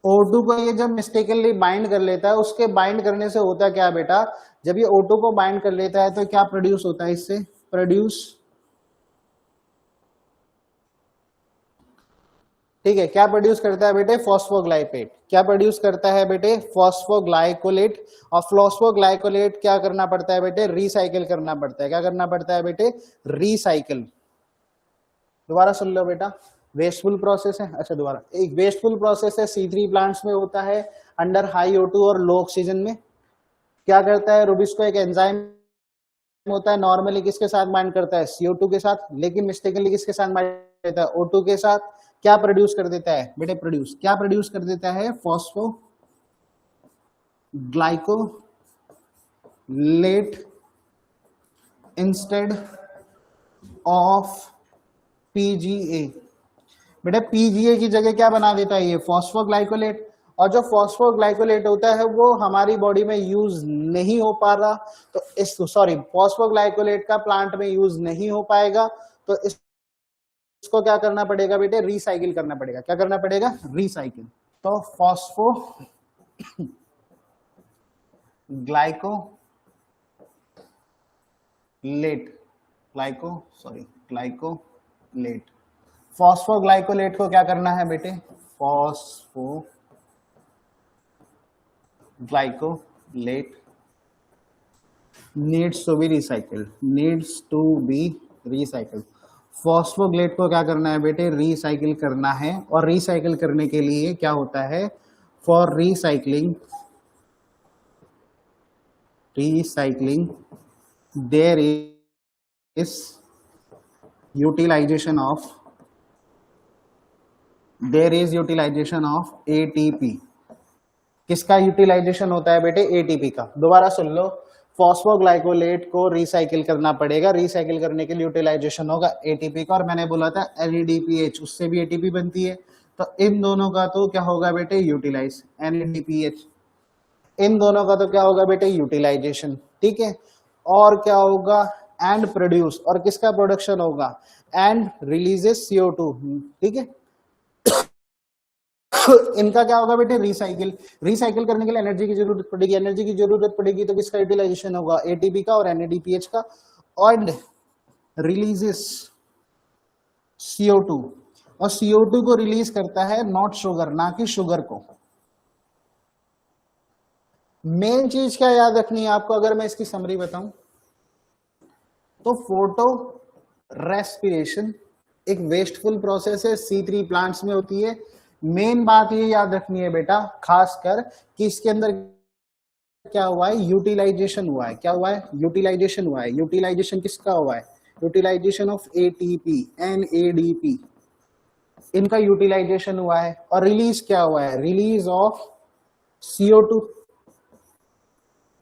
O2 को ये जब मिस्टेकनली बाइंड कर लेता है, उसके बाइंड करने से होता क्या बेटा? जब ये O2 को बाइंड कर लेता है तो क्या प्रोड्यूस होता है इससे? ठीक है, क्या प्रोड्यूस करता है बेटे? फॉस्फोग्लाइकेट। क्या प्रोड्यूस करता है बेटे? फॉस्फोग्लाइकोलेट। और फॉस्फोग्लाइकोलेट क्या करना पड़ता है बेटे? रिसाइकिल करना पड़ता है। क्या करना पड़ता है बेटे? रिसाइकिल। दोबारा सुन लो बेटा, वेस्टफुल प्रोसेस है। अच्छा दोबारा, एक वेस्टफुल प्रोसेस है, C3 प्लांट्स में होता है अंडर हाई O2 और लो ऑक्सीजन में। क्या करता है? रुबिस्को एक एंजाइम होता है, नॉर्मली किसके साथ बाइंड करता है? CO2 के साथ, लेकिन मिस्टेकनली किसके साथ बाइंड करता है? O2 के साथ। क्या प्रोड्यूस कर देता है बेटे? क्या प्रोड्यूस कर देता है? Phospho glycolate instead of PGA। बेटा PGA की जगह क्या बना देता है? ये फॉस्फोग्लाइकोलेट। और जो फॉस्फोग्लाइकोलेट होता है वो हमारी बॉडी में यूज नहीं हो पा रहा, तो फॉस्फोग्लाइकोलेट का प्लांट में यूज नहीं हो पाएगा, तो इसको क्या करना पड़ेगा बेटे? रिसाइकिल करना पड़ेगा। क्या करना पड़ेगा? रिसाइकिल। तो फॉस्फो ग्लाइकोलेट। फॉस्फोग्लाइकोलेट को क्या करना है बेटे? Phosphoglycolate needs to be recycled. Phosphoglycolate को क्या करना है बेटे? रिसाइकिल करना है। और रिसाइकिल करने के लिए क्या होता है? For recycling there is utilisation of ATP। किसका यूटिलाइजेशन होता है बेटे? ATP का। दोबारा सुन लो, फॉस्फोग्लाइकोलेट को रिसाइकिल करना पड़ेगा। रिसाइकिल करने के लिए यूटिलाइजेशन होगा ATP का, और मैंने बोला था NADPH, उससे भी ATP बनती है। तो इन दोनों का तो क्या होगा बेटे? यूटिलाइज। NADPH, इन दोनों का तो क्या होगा बेटे? यूटिलाइजेशन। ठीक है, और क्या होगा? And produce. और किसका प्रोडक्शन होगा? And releases CO2। ठीक है, इनका क्या होगा बेटे? रिसाइकिल। रिसाइकिल करने के लिए एनर्जी की जरूरत पड़ेगी, तो किसका यूटिलाइजेशन होगा? ATP का और NADPH का। और रिलीजेस CO2, और CO2 को रिलीज करता है नॉट शुगर, ना कि शुगर को। मेन चीज क्या याद रखनी है आपको, अगर मैं इसकी समरी बताऊं तो फोटो रेस्पिरेशन एक वेस्टफुल प्रोसेस है, C3 प्लांट्स में होती है। मेन बात ये याद रखनी है बेटा, खासकर कि इसके अंदर क्या हुआ है? यूटिलाइजेशन हुआ है। क्या हुआ है? यूटिलाइजेशन हुआ है। यूटिलाइजेशन किसका हुआ है? यूटिलाइजेशन ऑफ ATP, NADP, इनका यूटिलाइजेशन हुआ है। और रिलीज क्या हुआ है? Release of CO2,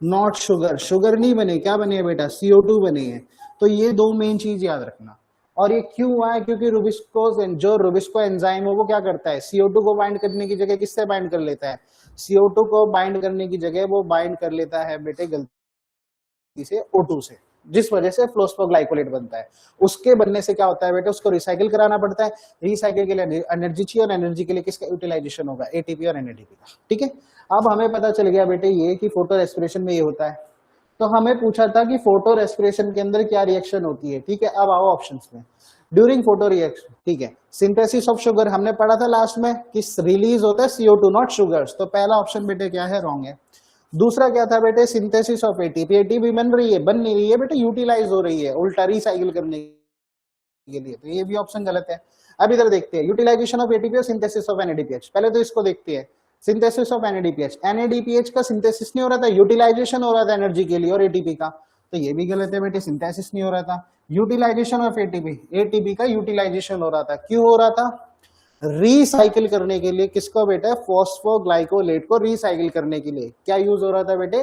not sugar. Sugar नहीं बने, क्या बने हैं बेटा? CO2 बने हैं। तो ये दो मेन चीज याद रखना। और ये क्यों हुआ है? क्योंकि रुबिस्को एंजाइम है वो क्या करता है? CO2 को बाइंड करने की जगह किससे बाइंड कर लेता है? CO2 को बाइंड करने की जगह वो बाइंड कर लेता है बेटे गलती से O2 से, जिस वजह से फॉस्फोग्लाइकोलेट बनता है। उसके बनने से क्या होता है बेटे? उसको रिसाइकिल कराना पड़ता है। रिसाइकिल के लिए एनर्जी चाहिए, और एनर्जी के लिए किसका यूटिलाइजेशन होगा? ATP और NADP का। ठीक है, अब हमें पता चल गया बेटे ये कि फोटो रेस्पिरेशन में ये होता है। तो हमें पूछा था कि फोटो रेस्पिरेशन के अंदर क्या रिएक्शन होती है। ठीक है, अब आओ ऑप्शंस में। ड्यूरिंग फोटो रिएक्शन, ठीक है। सिंथेसिस ऑफ शुगर हमने पढ़ा था लास्ट में कि रिलीज होता है CO2 नॉट शुगर्स, तो पहला ऑप्शन बेटे क्या है, रॉन्ग है। दूसरा क्या था बेटे, सिंथेसिस ऑफ एटीपी, एटीपी बन नहीं रही है बेटे, यूटिलाइज हो रही है उल्टा रिसाइकिल करने के लिए, तो ये भी ऑप्शन गलत है। अब इधर देखते हैं यूटिलाइजेशन ऑफ एटीपी और सिंथेसिस ऑफ NADPH। पहले तो इसको देखते हैं, सिंथेसिस ऑफ NADPH। NADPH का सिंथेसिस नहीं हो रहा था, यूटिलाइजेशन हो रहा था एनर्जी के लिए और एटीपी का, तो ये भी गलत है बेटे, सिंथेसिस नहीं हो रहा था। यूटिलाइजेशन ऑफ एटीपी, एटीपी का यूटिलाइजेशन हो रहा था, क्यों हो रहा था, रिसाइकिल करने के लिए। किसको बेटा, फॉस्फोग्लाइकोलेट को रिसाइकिल करने के लिए क्या यूज हो रहा था बेटे,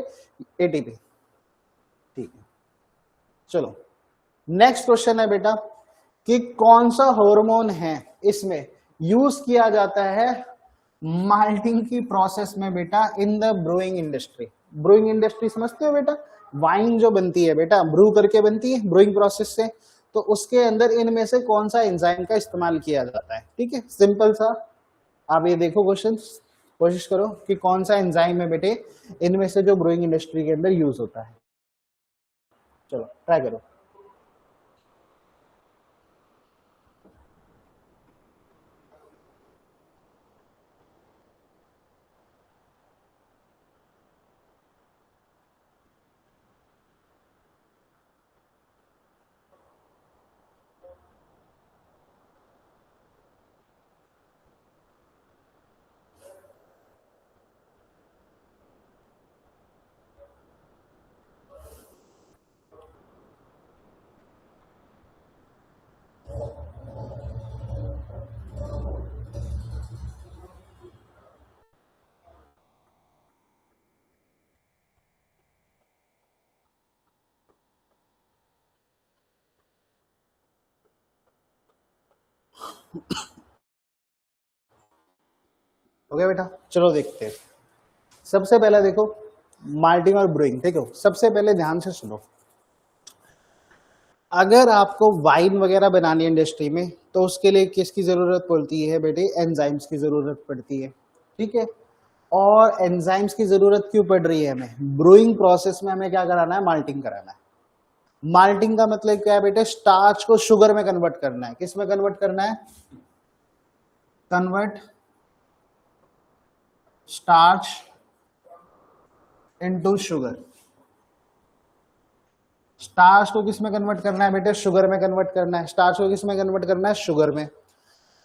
एटीपी, ठीक है। चलो नेक्स्ट क्वेश्चन है बेटा कि कौन सा हार्मोन है इसमें यूज किया जाता है माल्टिंग की प्रोसेस में बेटा, in the brewing industry. Brewing industry समझते हो बेटा, वाइन जो बनती है बेटा, ब्रू करके बनती है ब्रूइंग प्रोसेस से, तो उसके अंदर इनमें से कौन सा एंजाइम का इस्तेमाल किया जाता है, ठीक है, सिंपल सा। आप ये देखो क्वेश्चन, कोशिश करो कि कौन सा एंजाइम है बेटे इनमें से जो ब्रूइंग इंडस्ट्री के अंदर यूज होता है। चलो ट्राई करो। ओके बेटा, चलो देखते हैं। सबसे पहले देखो माल्टिंग और ब्रूइंग, देखो सबसे पहले ध्यान से सुनो। अगर आपको वाइन वगैरह बनानी है इंडस्ट्री में, तो उसके लिए किसकी जरूरत पड़ती है बेटे, एंजाइम्स की जरूरत पड़ती है, ठीक है। और एंजाइम्स की जरूरत क्यों पड़ रही है हमें, ब्रूइंग प्रोसेस में हमें क्या कराना है, माल्टिंग कराना है। माल्टिंग का मतलब क्या है बेटे, स्टार्च को शुगर में कन्वर्ट करना है। किस में कन्वर्ट करना है, convert starch into sugar. Starch को किस में कन्वर्ट करना है बेटे, शुगर में कन्वर्ट करना है। स्टार्च को किस में कन्वर्ट करना है, शुगर में।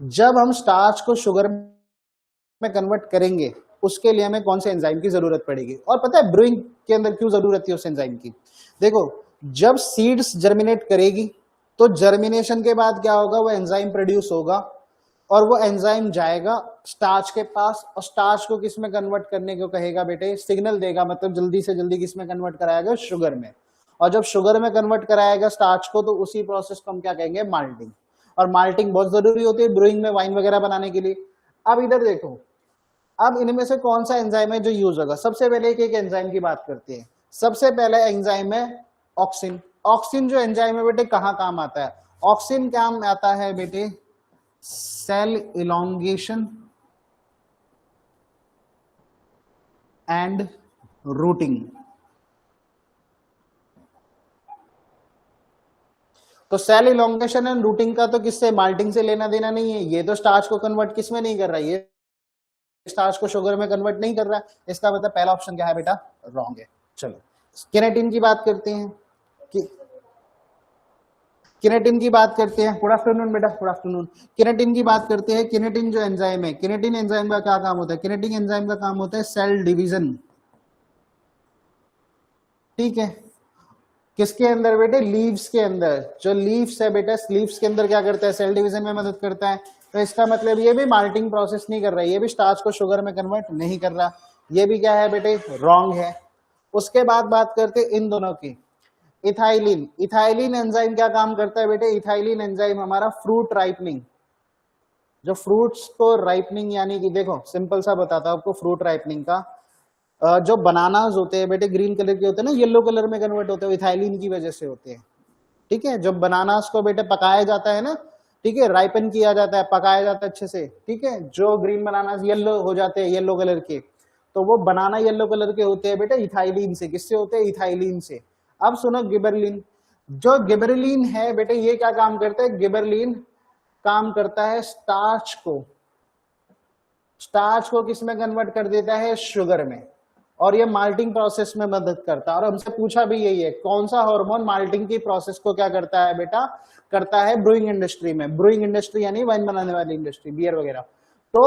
जब हम स्टार्च को शुगर में कन्वर्ट करेंगे, उसके लिए हमें कौन से एंजाइम की जरूरत पड़ेगी। और पता है ब्रूइंग के अंदर क्यों जरूरत थी उस एंजाइम की, देखो जब सीड्स जर्मिनेट करेगी, तो जर्मिनेशन के बाद क्या होगा, वो एंजाइम प्रोड्यूस होगा और वो एंजाइम जाएगा स्टार्च के पास, और स्टार्च को किस में कन्वर्ट करने को कहेगा बेटे, सिग्नल देगा, मतलब जल्दी से जल्दी किस में कन्वर्ट कराएगा, शुगर में। और जब शुगर में कन्वर्ट कराएगा स्टार्च को, तो उसी प्रोसेस को हम क्या कहेंगे, माल्टिंग। और माल्टिंग बहुत जरूरी होती है ब्रूइंग में, वाइन वगैरह बनाने के लिए। अब इधर देखो, अब इनमें से कौन सा एंजाइम है जो यूज होगा। सबसे पहले एक एंजाइम की बात करते हैं। सबसे पहले एंजाइम है ऑक्सिन। ऑक्सिन जो एंजाइम है बेटे कहाँ काम आता है, ऑक्सिन काम आता है बेटे सेल इलोंगेशन एंड रूटिंग। तो सेल इलोंगेशन एंड रूटिंग का तो किससे, माल्टिंग से लेना देना नहीं है। ये तो स्टार्च को कन्वर्ट किस में नहीं कर रहा है, ये स्टार्च को शुगर में कन्वर्ट नहीं कर रहा है। इसका मतलब पहला ऑप्शन क्या है बेटा, रॉन्ग है। चलो केराटिन की बात करते हैं कि केराटिन की बात करते हैं। गुड आफ्टरनून बेटा, गुड आफ्टरनून। केराटिन की बात करते हैं। केराटिन जो एंजाइम है, केराटिन एंजाइम का क्या काम होता है, केराटिन एंजाइम का काम होता है सेल डिवीजन, ठीक है। किसके अंदर बेटे, लीव्स के अंदर। जो लीव्स है बेटा, लीव्स के अंदर क्या करता है, सेल डिवीजन में मदद करता है। तो इसका मतलब ये भी माल्टिंग प्रोसेस नहीं कर रहा है, ये भी स्टार्च को शुगर में कन्वर्ट नहीं कर रहा, ये भी क्या है बेटे, रॉन्ग है। उसके बाद बात करते इन दोनों की। इथाइलिन, इथाइलिन एंजाइम क्या काम करता है बेटे, इथाइलिन एंजाइम हमारा फ्रूट राइपनिंग, जो फ्रूट्स को राइपनिंग, यानी कि देखो सिंपल सा बताता हूं आपको, फ्रूट राइपनिंग का जो बनानास होते हैं बेटे ग्रीन कलर के होते हैं ना, येलो कलर में कन्वर्ट होते हैं, इथाइलिन की वजह से होते हैं, ठीक है। जब बनानास को बेटे पकाया जाता है ना, ठीक है, राइपन किया जाता है, पकाया जाता है अच्छे से, ठीक है, जो ग्रीन बनानास येलो हो जाते हैं, येलो कलर के, तो वो बनाना येलो कलर के होते हैं बेटा इथाइलिन से। किससे होते हैं, इथाइलिन से। अब सुनो गिबरलिन, जो गिबरेलिन है बेटे, ये क्या काम करता है? गिबरेलिन काम करता है स्टार्च को किस में कन्वर्ट कर देता है? शुगर में। और ये माल्टिंग प्रोसेस में मदद करता है। और हमसे पूछा भी यही है, कौन सा हार्मोन माल्टिंग की प्रोसेस को क्या करता है बेटा? करता है ब्रूइंग इंडस्ट्री में। ब्रूइंग इंडस्ट्री यानी वाइन बनाने वाली इंडस्ट्री, बियर वगैरह। तो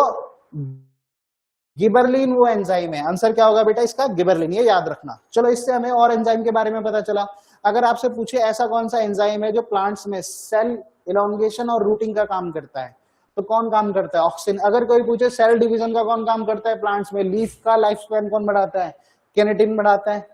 गिबरलिन वो एंजाइम है। आंसर क्या होगा बेटा इसका? गिबरलिन, ये याद रखना। चलो, इससे हमें और एंजाइम के बारे में पता चला। अगर आपसे पूछे ऐसा कौन सा एंजाइम है जो प्लांट्स में सेल इलोंगेशन और रूटिंग का काम करता है, तो कौन काम करता है? ऑक्सिन। अगर कोई पूछे सेल डिवीजन का कौन काम करता है प्लांट्स में, लीफ का लाइफ स्पैन कौन बढ़ाता है? केनेटिन बढ़ाता है।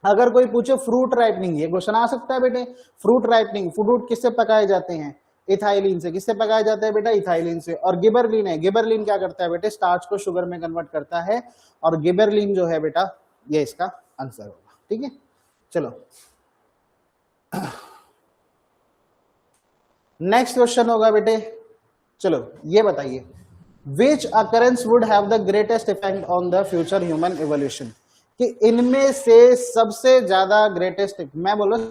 अगर कोई पूछे फ्रूट राइपनिंग, ये क्वेश्चन आ सकता है बेटे, फ्रूट राइपनिंग, फ्रूट किससे पकाए जाते हैं? इथाइलिन से। किससे पकाया जाता है बेटा? इथाइलिन से। और गिबरलिन है, गिबरलिन क्या करता है बेटे? स्टार्च को शुगर में कन्वर्ट करता है। और गिबरलिन जो है बेटा, ये इसका आंसर होगा। ठीक है, चलो नेक्स्ट क्वेश्चन होगा बेटे। चलो ये बताइए, which occurrence would have the greatest effect on the future human evolution? कि इनमें से सबसे ज्यादा ग्रेटेस्ट, मैं बोल रहा हूं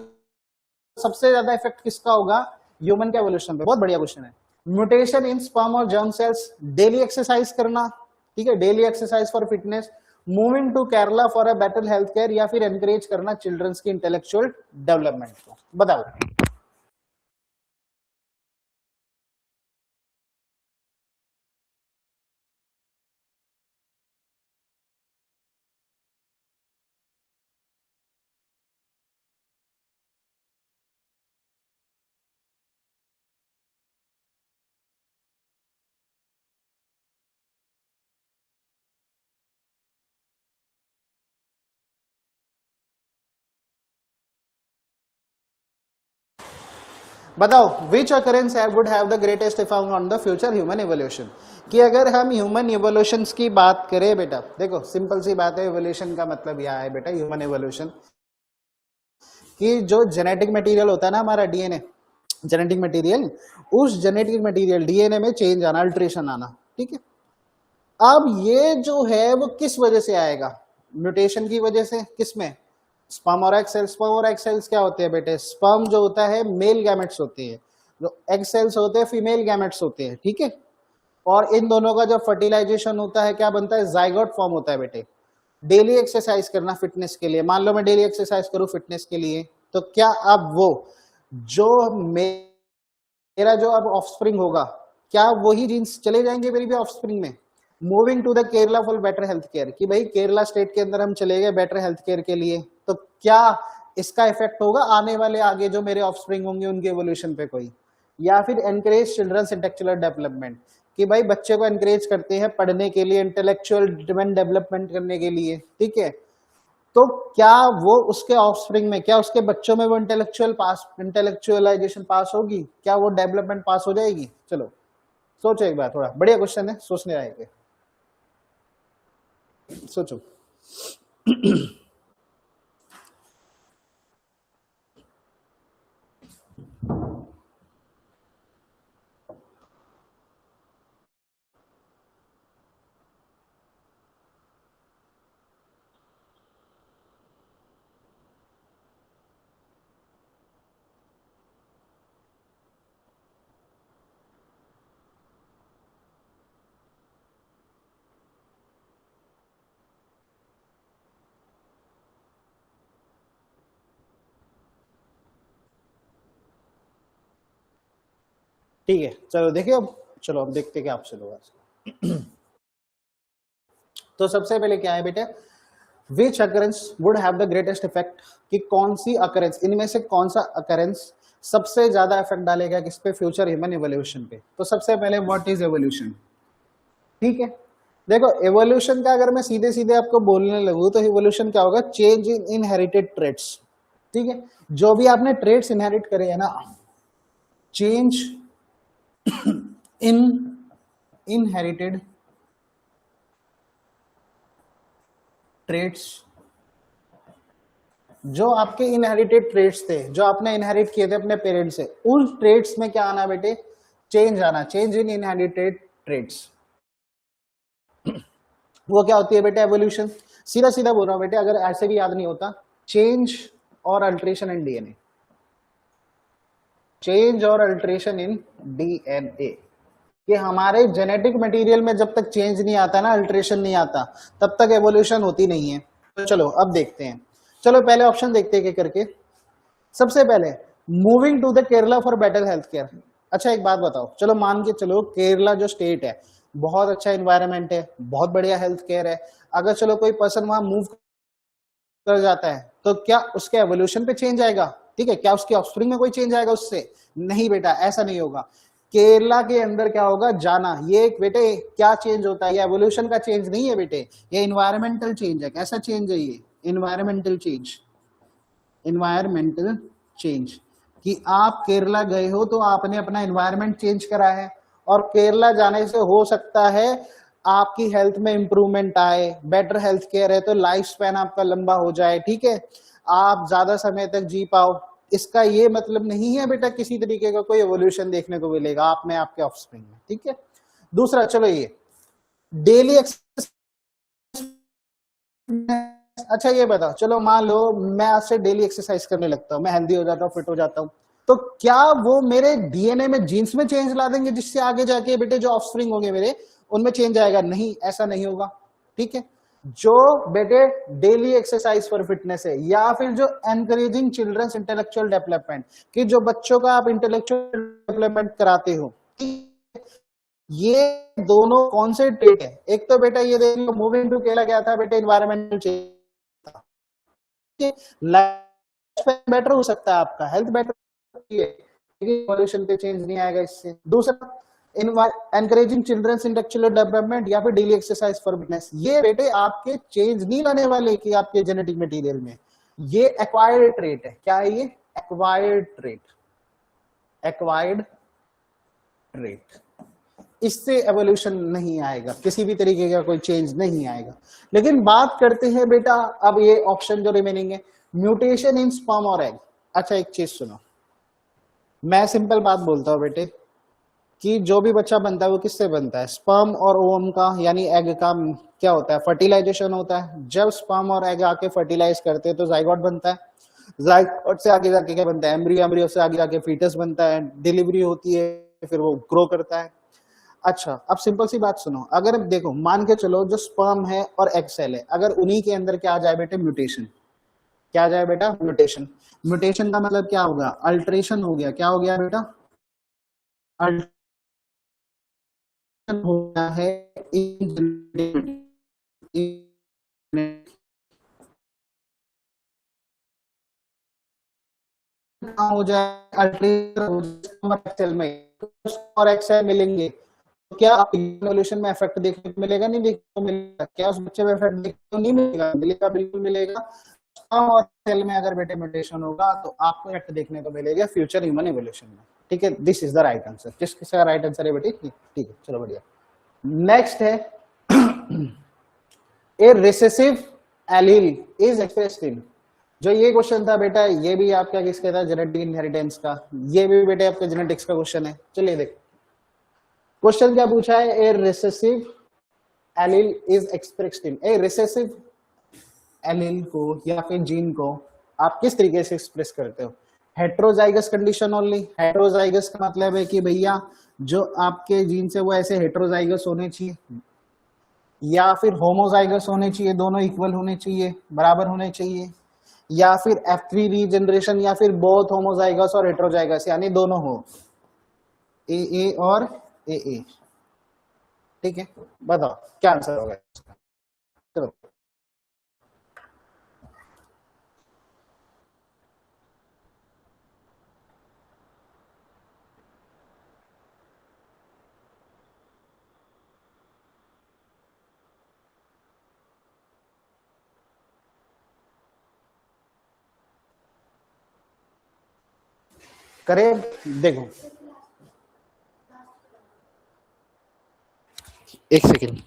सबसे ज्यादा इफेक्ट किसका होगा ह्यूमन के एवोल्यूशन पे? बहुत बढ़िया क्वेश्चन है। म्यूटेशन इन स्पर्म और जर्म सेल्स, डेली एक्सरसाइज करना, ठीक है, daily exercise for fitness, moving to Kerala for a better health care, या फिर एनकरेज करना चिल्ड्रंस की इंटेलेक्चुअल डेवलपमेंट को? बताओ। बताओ, which occurrence would have the greatest effect on the future human evolution? कि अगर हम ह्यूमन इवोल्यूशन की बात करें बेटा, देखो सिंपल सी बात है, इवोल्यूशन का मतलब यह है बेटा, ह्यूमन इवोल्यूशन, कि जो जेनेटिक मटेरियल होता है ना हमारा डीएनए, जेनेटिक मटेरियल, उस जेनेटिक मटेरियल डीएनए में चेंज आना, अल्ट्रेशन आना, ठीक है। अब ये जो है वो किस वजह से आएगा? म्यूटेशन की वजह से। किसमें? स्पर्म और एग सेल्स। स्पर्म और एग सेल्स क्या होते हैं बेटे? स्पर्म जो होता है मेल गैमेट्स होते हैं, जो एग सेल्स होते हैं फीमेल गैमेट्स होते हैं, ठीक है। और इन दोनों का जब फर्टिलाइजेशन होता है क्या बनता है? जाइगोट फॉर्म होता है बेटे। डेली एक्सरसाइज करना फिटनेस के लिए, मान लो मैं डेली एक्सरसाइज करूं फिटनेस के लिए, तो क्या अब वो जो मेरा जो अब ऑफस्प्रिंग होगा, क्या वही जीन्स चले जाएंगे मेरी भी ऑफस्प्रिंग में? Moving to the Kerala for better health care, कि भाई केरला स्टेट के अंदर हम चले गए बेटर हेल्थ केयर के लिए, तो क्या इसका इफेक्ट होगा आने वाले आगे जो मेरे ऑफस्प्रिंग होंगे उनके एवोल्यूशन पे कोई? या फिर एनकरेज चिल्ड्रंस इंटेलेक्चुअल डेवलपमेंट, कि भाई बच्चे को एनकरेज करते हैं पढ़ने के लिए, इंटेलेक्चुअल डेवलपमेंट करने के लिए, ठीक है। तो क्या वो उसके ऑफस्प्रिंग में, क्या उसके बच्चों में वो इंटेलेक्चुअलाइजेशन पास होगी? क्या वो डेवलपमेंट पास हो जाएगी? चलो सोचो एक बार, थोड़ा बढ़िया क्वेश्चन है, सोचने आएंगे, सोचो। ठीक है, चलो देखिए अब, चलो अब देखते क्या आपसे होगा। तो सबसे पहले क्या है बेटे, which occurrence would have the greatest effect, कि कौन सी अकरेंस, इनमें से कौन सा अकरेंस सबसे ज्यादा इफेक्ट डालेगा किस पे? फ्यूचर ह्यूमन एवोल्यूशन पे। तो सबसे पहले व्हाट इज एवोल्यूशन? ठीक है, देखो एवोल्यूशन का अगर मैं सीधे सीधे आपको बोलने लगूं तो एवोल्यूशन क्या होगा? चेंज इन इनहेरिटेड ट्रेट्स, ठीक है। जो भी आपने ट्रेट्स इनहेरिट करे है ना, चेंज इन इनहेरिटेड ट्रेट्स, जो आपके इनहेरिटेड ट्रेट्स थे, जो आपने इनहेरिट किए थे अपने पेरेंट्स से, उन ट्रेट्स में क्या आना बेटे? चेंज आना, चेंज इन इनहेरिटेड ट्रेट्स। वो क्या होती है बेटे? एवोल्यूशन। सीधा सीधा बोल रहा हूं बेटे, अगर ऐसे भी याद नहीं होता, चेंज और अल्ट्रेशन इन डीएनए, चेंज और अल्टरेशन इन डीएनए, कि हमारे जेनेटिक मटेरियल में जब तक चेंज नहीं आता ना, अल्टरेशन नहीं आता, तब तक एवोल्यूशन होती नहीं है। तो चलो अब देखते हैं, चलो पहले ऑप्शन देखते हैं क्या करके। सबसे पहले moving to the Kerala for better health care. अच्छा एक बात बताओ, चलो मान के चलो केरला जो स्टेट है बहुत अच्छा इन्वायरमेंट है, बहुत बढ़िया हेल्थ केयर है, अगर चलो कोई पर्सन वहां मूव कर जाता है तो क्या उसके एवोल्यूशन पे चेंज आएगा? ठीक है, क्या उसके ऑफस्प्रिंग में कोई चेंज आएगा उससे? नहीं बेटा, ऐसा नहीं होगा। केरला के अंदर क्या होगा, जाना, ये एक बेटे क्या चेंज होता है, ये एवोल्यूशन का चेंज नहीं है बेटे, ये इन्वायरमेंटल चेंज है। कैसा चेंज है ये? Environmental change. इन्वायरमेंटल चेंज, कि आप केरला गए हो तो आपने अपना इन्वायरमेंट चेंज करा है, और केरला जाने से हो सकता है आपकी हेल्थ में इंप्रूवमेंट आए, बेटर हेल्थ केयर है तो लाइफ स्पैन आपका लंबा हो जाए, ठीक है, आप ज्यादा समय तक जी पाओ। इसका ये मतलब नहीं है बेटा किसी तरीके का कोई एवोल्यूशन देखने को मिलेगा आप में, आपके ऑफस्प्रिंग में, ठीक है। दूसरा, चलो ये डेली एक्सरसाइज। अच्छा ये बताओ, चलो मान लो मैं आज से डेली एक्सरसाइज करने लगता हूँ, मैं हेल्दी हो जाता हूँ, फिट हो जाता हूँ, तो क्या वो मेरे डीएनए में, जीन्स में चेंज ला देंगे जिससे आगे जाके बेटे जो ऑफस्प्रिंग होंगे मेरे उनमें चेंज आएगा? नहीं, ऐसा नहीं होगा, ठीक है। जो बेटे डेली एक्सरसाइज फॉर फिटनेस है, या फिर जो एनकरेजिंग चिल्ड्रंस इंटेलेक्चुअल डेवलपमेंट, कि जो बच्चों का आप इंटेलेक्चुअल डेवलपमेंट कराते हो, ये दोनों कौन से ट्रेट है? एक तो बेटा ये देख लो, मूविंग टू केला क्या था बेटा, इन्वायरमेंटल चेंज, लाइफ बेटर हो सकता है, आपका हेल्थ बेटर, पॉल्यूशन पे चेंज नहीं आएगा इससे। दूसरा, एनकरेजिंग चिल्ड्रंस इंटेलेक्चुअल डेवलपमेंट या फिर डेली एक्सरसाइज फॉर फिटनेस, ये बेटे आपके चेंज नहीं लाने वाले कि आपके जेनेटिक मटेरियल में, ये एक्वायर्ड ट्रेट है। क्या है ये? Acquired trait, acquired trait. इससे एवोल्यूशन नहीं आएगा, किसी भी तरीके का कोई चेंज नहीं आएगा। लेकिन बात करते हैं बेटा, अब ये ऑप्शन जो रिमेनिंग है, म्यूटेशन इन स्पर्म और एग। अच्छा एक चीज सुनो, मैं सिंपल बात बोलता हूं बेटे, कि जो भी बच्चा बनता है वो किससे बनता है? स्पर्म और ओवम का, यानी एग का क्या होता है? फर्टिलाइजेशन होता है। जब स्पर्म और एग आके फर्टिलाइज करते हैं तो जाइगोट बनता है, जाइगोट से आगे जाके क्या बनता है? एम्ब्रियो, एम्ब्रियो से आगे जाके फीटस बनता है, डिलीवरी होती है, फिर वो ग्रो करता है। अच्छा अब सिंपल सी बात सुनो, अगर देखो मान के चलो जो स्पर्म है और एग सेल है, अगर उन्हीं के अंदर क्या आ जाए बेटे? म्यूटेशन। क्या आ जाए बेटा? म्यूटेशन। म्यूटेशन का मतलब क्या होगा? अल्टरेशन हो गया। क्या हो गया बेटा? अल्टरेशन हो गया है इन, हो जाए अल्टरेशन सेल में और एक्सेल मिलेंगे, तो क्या इवोल्यूशन में इफेक्ट देखने को मिलेगा? नहीं देखने को मिलेगा। क्या उस बच्चे में इफेक्ट देखने को नहीं मिलेगा? मिलेगा, बिल्कुल मिलेगा। और सेल में अगर बेटे म्यूटेशन होगा तो आपको इफेक्ट देखने को मिलेगा फ्यूचर ह्यूमन इवोल्यूशन में, ठीक है। This is the right answer. किस किसका राइट आंसर है बेटे? ठीक है, चलो बढ़िया। नेक्स्ट है a recessive allele is expressed in. जो ये क्वेश्चन था बेटा, ये भी आपका किसका था? जेनेटिक इनहेरिटेंस का। ये भी बेटे आपका जेनेटिक्स का क्वेश्चन है। चलिए देखो क्वेश्चन क्या पूछा है। A recessive allele is expressed in, a recessive allele को या फिर जीन को आप किस तरीके से एक्सप्रेस करते हो? Heterozygous condition only. हेट्रोजाइगस का मतलब है कि भैया जो आपके जीन्स है वो ऐसे हेट्रोजाइगस होने चाहिए, या फिर होमोजाइगस होने चाहिए, दोनों इक्वल होने चाहिए, बराबर होने चाहिए, या फिर F3 रीजनरेशन, या फिर बोथ होमोजाइगस और हेट्रोजाइगस, यानी दोनों हो, ए और ए। ठीक है, बताओ क्या आंसर होगा इसका? चलो करें, देखो एक सेकेंड।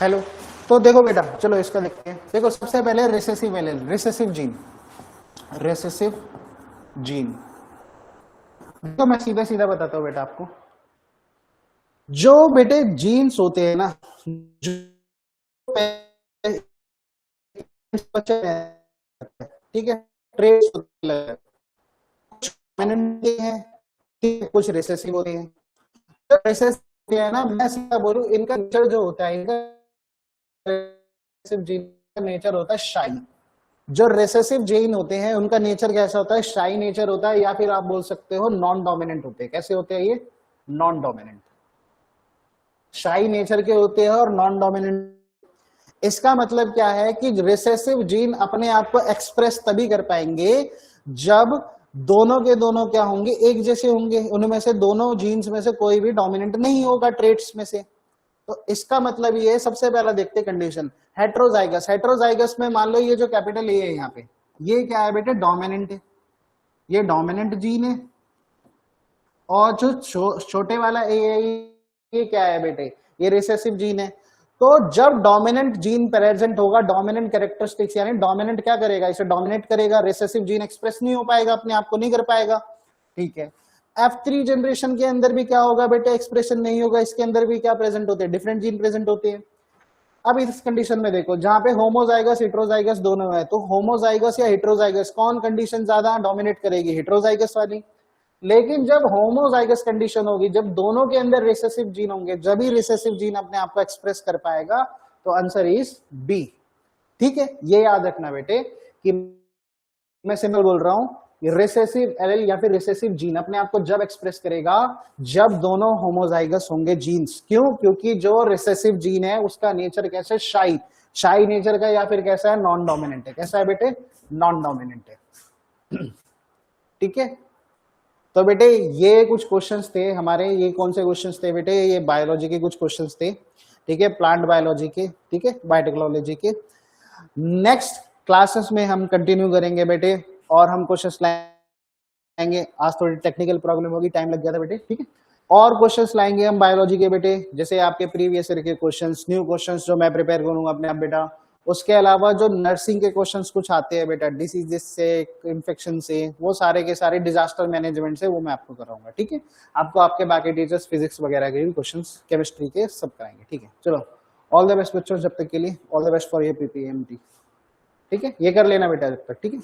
हेलो, तो देखो बेटा, चलो इसका देखते हैं। देखो सबसे पहले recessive allele, recessive gene, recessive gene. तो मैं सीधा सीधा बताता हूं बेटा आपको, जो बेटे जीन्स होते हैं ना, जो ठीक है, ट्रेड्स होते हैं, कुछ dominant हैं, ठीक है, कुछ रिसेसिव होते हैं। जो रिसेसिव होते हैं ना, मैं सीधा बोलूं, इनका नेचर जो होता है, इनका रिसेसिव जीन का नेचर होता है शाई। जो रिसेसिव जीन होते हैं उनका नेचर कैसा होता है? शाई नेचर होता है, या फिर आप बोल सकते हो नॉन डोमिनेंट होते हैं। कैसे होते हैं ये? नॉन डोमिनेंट, शाई नेचर के होते हैं और नॉन डोमिनेंट। इसका मतलब क्या है कि रिसेसिव जीन अपने आप को एक्सप्रेस तभी कर पाएंगे जब दोनों के दोनों क्या होंगे? एक जैसे होंगे। उनमें से दोनों जीन्स में से कोई भी डोमिनेंट नहीं होगा ट्रेट्स में से। तो इसका मतलब ये, सबसे पहला देखते कंडीशन हेट्रोजाइगस। हेट्रोजाइगस में मान लो ये जो कैपिटल ए है यहाँ पे, ये क्या है बेटे? डोमिनेंट है, ये डोमिनेंट जीन है। और जो छोटे वाला ए है, ये क्या है बेटे? ये रिसेसिव जीन है। तो जब डोमिनेंट जीन प्रेजेंट होगा, डोमिनेंट कैरेक्टरिस्टिक्स, यानी डोमिनेंट क्या करेगा? इसे डोमिनेट करेगा। रिसेसिव जीन एक्सप्रेस नहीं हो पाएगा, अपने आप को नहीं कर पाएगा, ठीक है। F3 जनरेशन के अंदर भी क्या होगा बेटे? एक्सप्रेशन नहीं होगा। इसके अंदर भी क्या प्रेजेंट होते हैं? डिफरेंट जीन प्रेजेंट होते हैं। अब इस कंडीशन में देखो, जहां पे होमोजाइगस हेट्रोजाइगस दोनों है, तो होमोजाइगस या हेट्रोजाइगस, कौन कंडीशन ज्यादा डोमिनेट करेगी? हेट्रोजाइगस वाली। लेकिन जब होमोजाइगस कंडीशन होगी, जब दोनों के अंदर रिसेसिव जीन होंगे, जब ही रिसेसिव जीन अपने आप को एक्सप्रेस कर पाएगा। तो आंसर इज बी, ठीक है। ये याद रखना बेटे कि मैं सिंपल बोल रहा हूं, रिसेसिव एलेल या फिर रिसेसिव जीन अपने आप को जब एक्सप्रेस करेगा जब दोनों होमोजाइगस होंगे जीन्स। क्यों? क्योंकि जो रिसेसिव जीन है उसका नेचर कैसा है? शाई, शाई नेचर का, या फिर कैसा है? नॉन डोमिनेंट है। कैसा है बेटे? नॉन डोमिनेंट है, ठीक है। तो बेटे ये कुछ क्वेश्चंस थे हमारे। ये कौन से क्वेश्चंस थे बेटे? ये बायोलॉजी के कुछ क्वेश्चंस थे, ठीक है, प्लांट बायोलॉजी के, ठीक है, बायोटेक्नोलॉजी के। नेक्स्ट क्लासेस में हम कंटिन्यू करेंगे बेटे, और हम क्वेश्चंस लाएंगे। आज थोड़ी टेक्निकल प्रॉब्लम होगी, टाइम लग गया था बेटे, ठीक है। और क्वेश्चंस लाएंगे हम बायोलॉजी के बेटे, जैसे आपके प्रीवियस ईयर के क्वेश्चंस, न्यू क्वेश्चंस जो मैं प्रिपेयर करूंगा अपने आप बेटा। उसके अलावा जो नर्सिंग के क्वेश्चंस कुछ आते हैं बेटा, डिसीजेस से, इन्फेक्शन से, वो सारे के सारे, डिजास्टर मैनेजमेंट से, वो मैं आपको कराऊंगा, ठीक है। आपको आपके बाकी टीचर्स फिजिक्स वगैरह के भी क्वेश्चंस, केमिस्ट्री के सब कराएंगे, ठीक है। चलो, ऑल द बेस्ट बच्चों, जब तक के लिए all the best for your PPMT, ठीक है। ये कर लेना बेटा जब तक, ठीक है।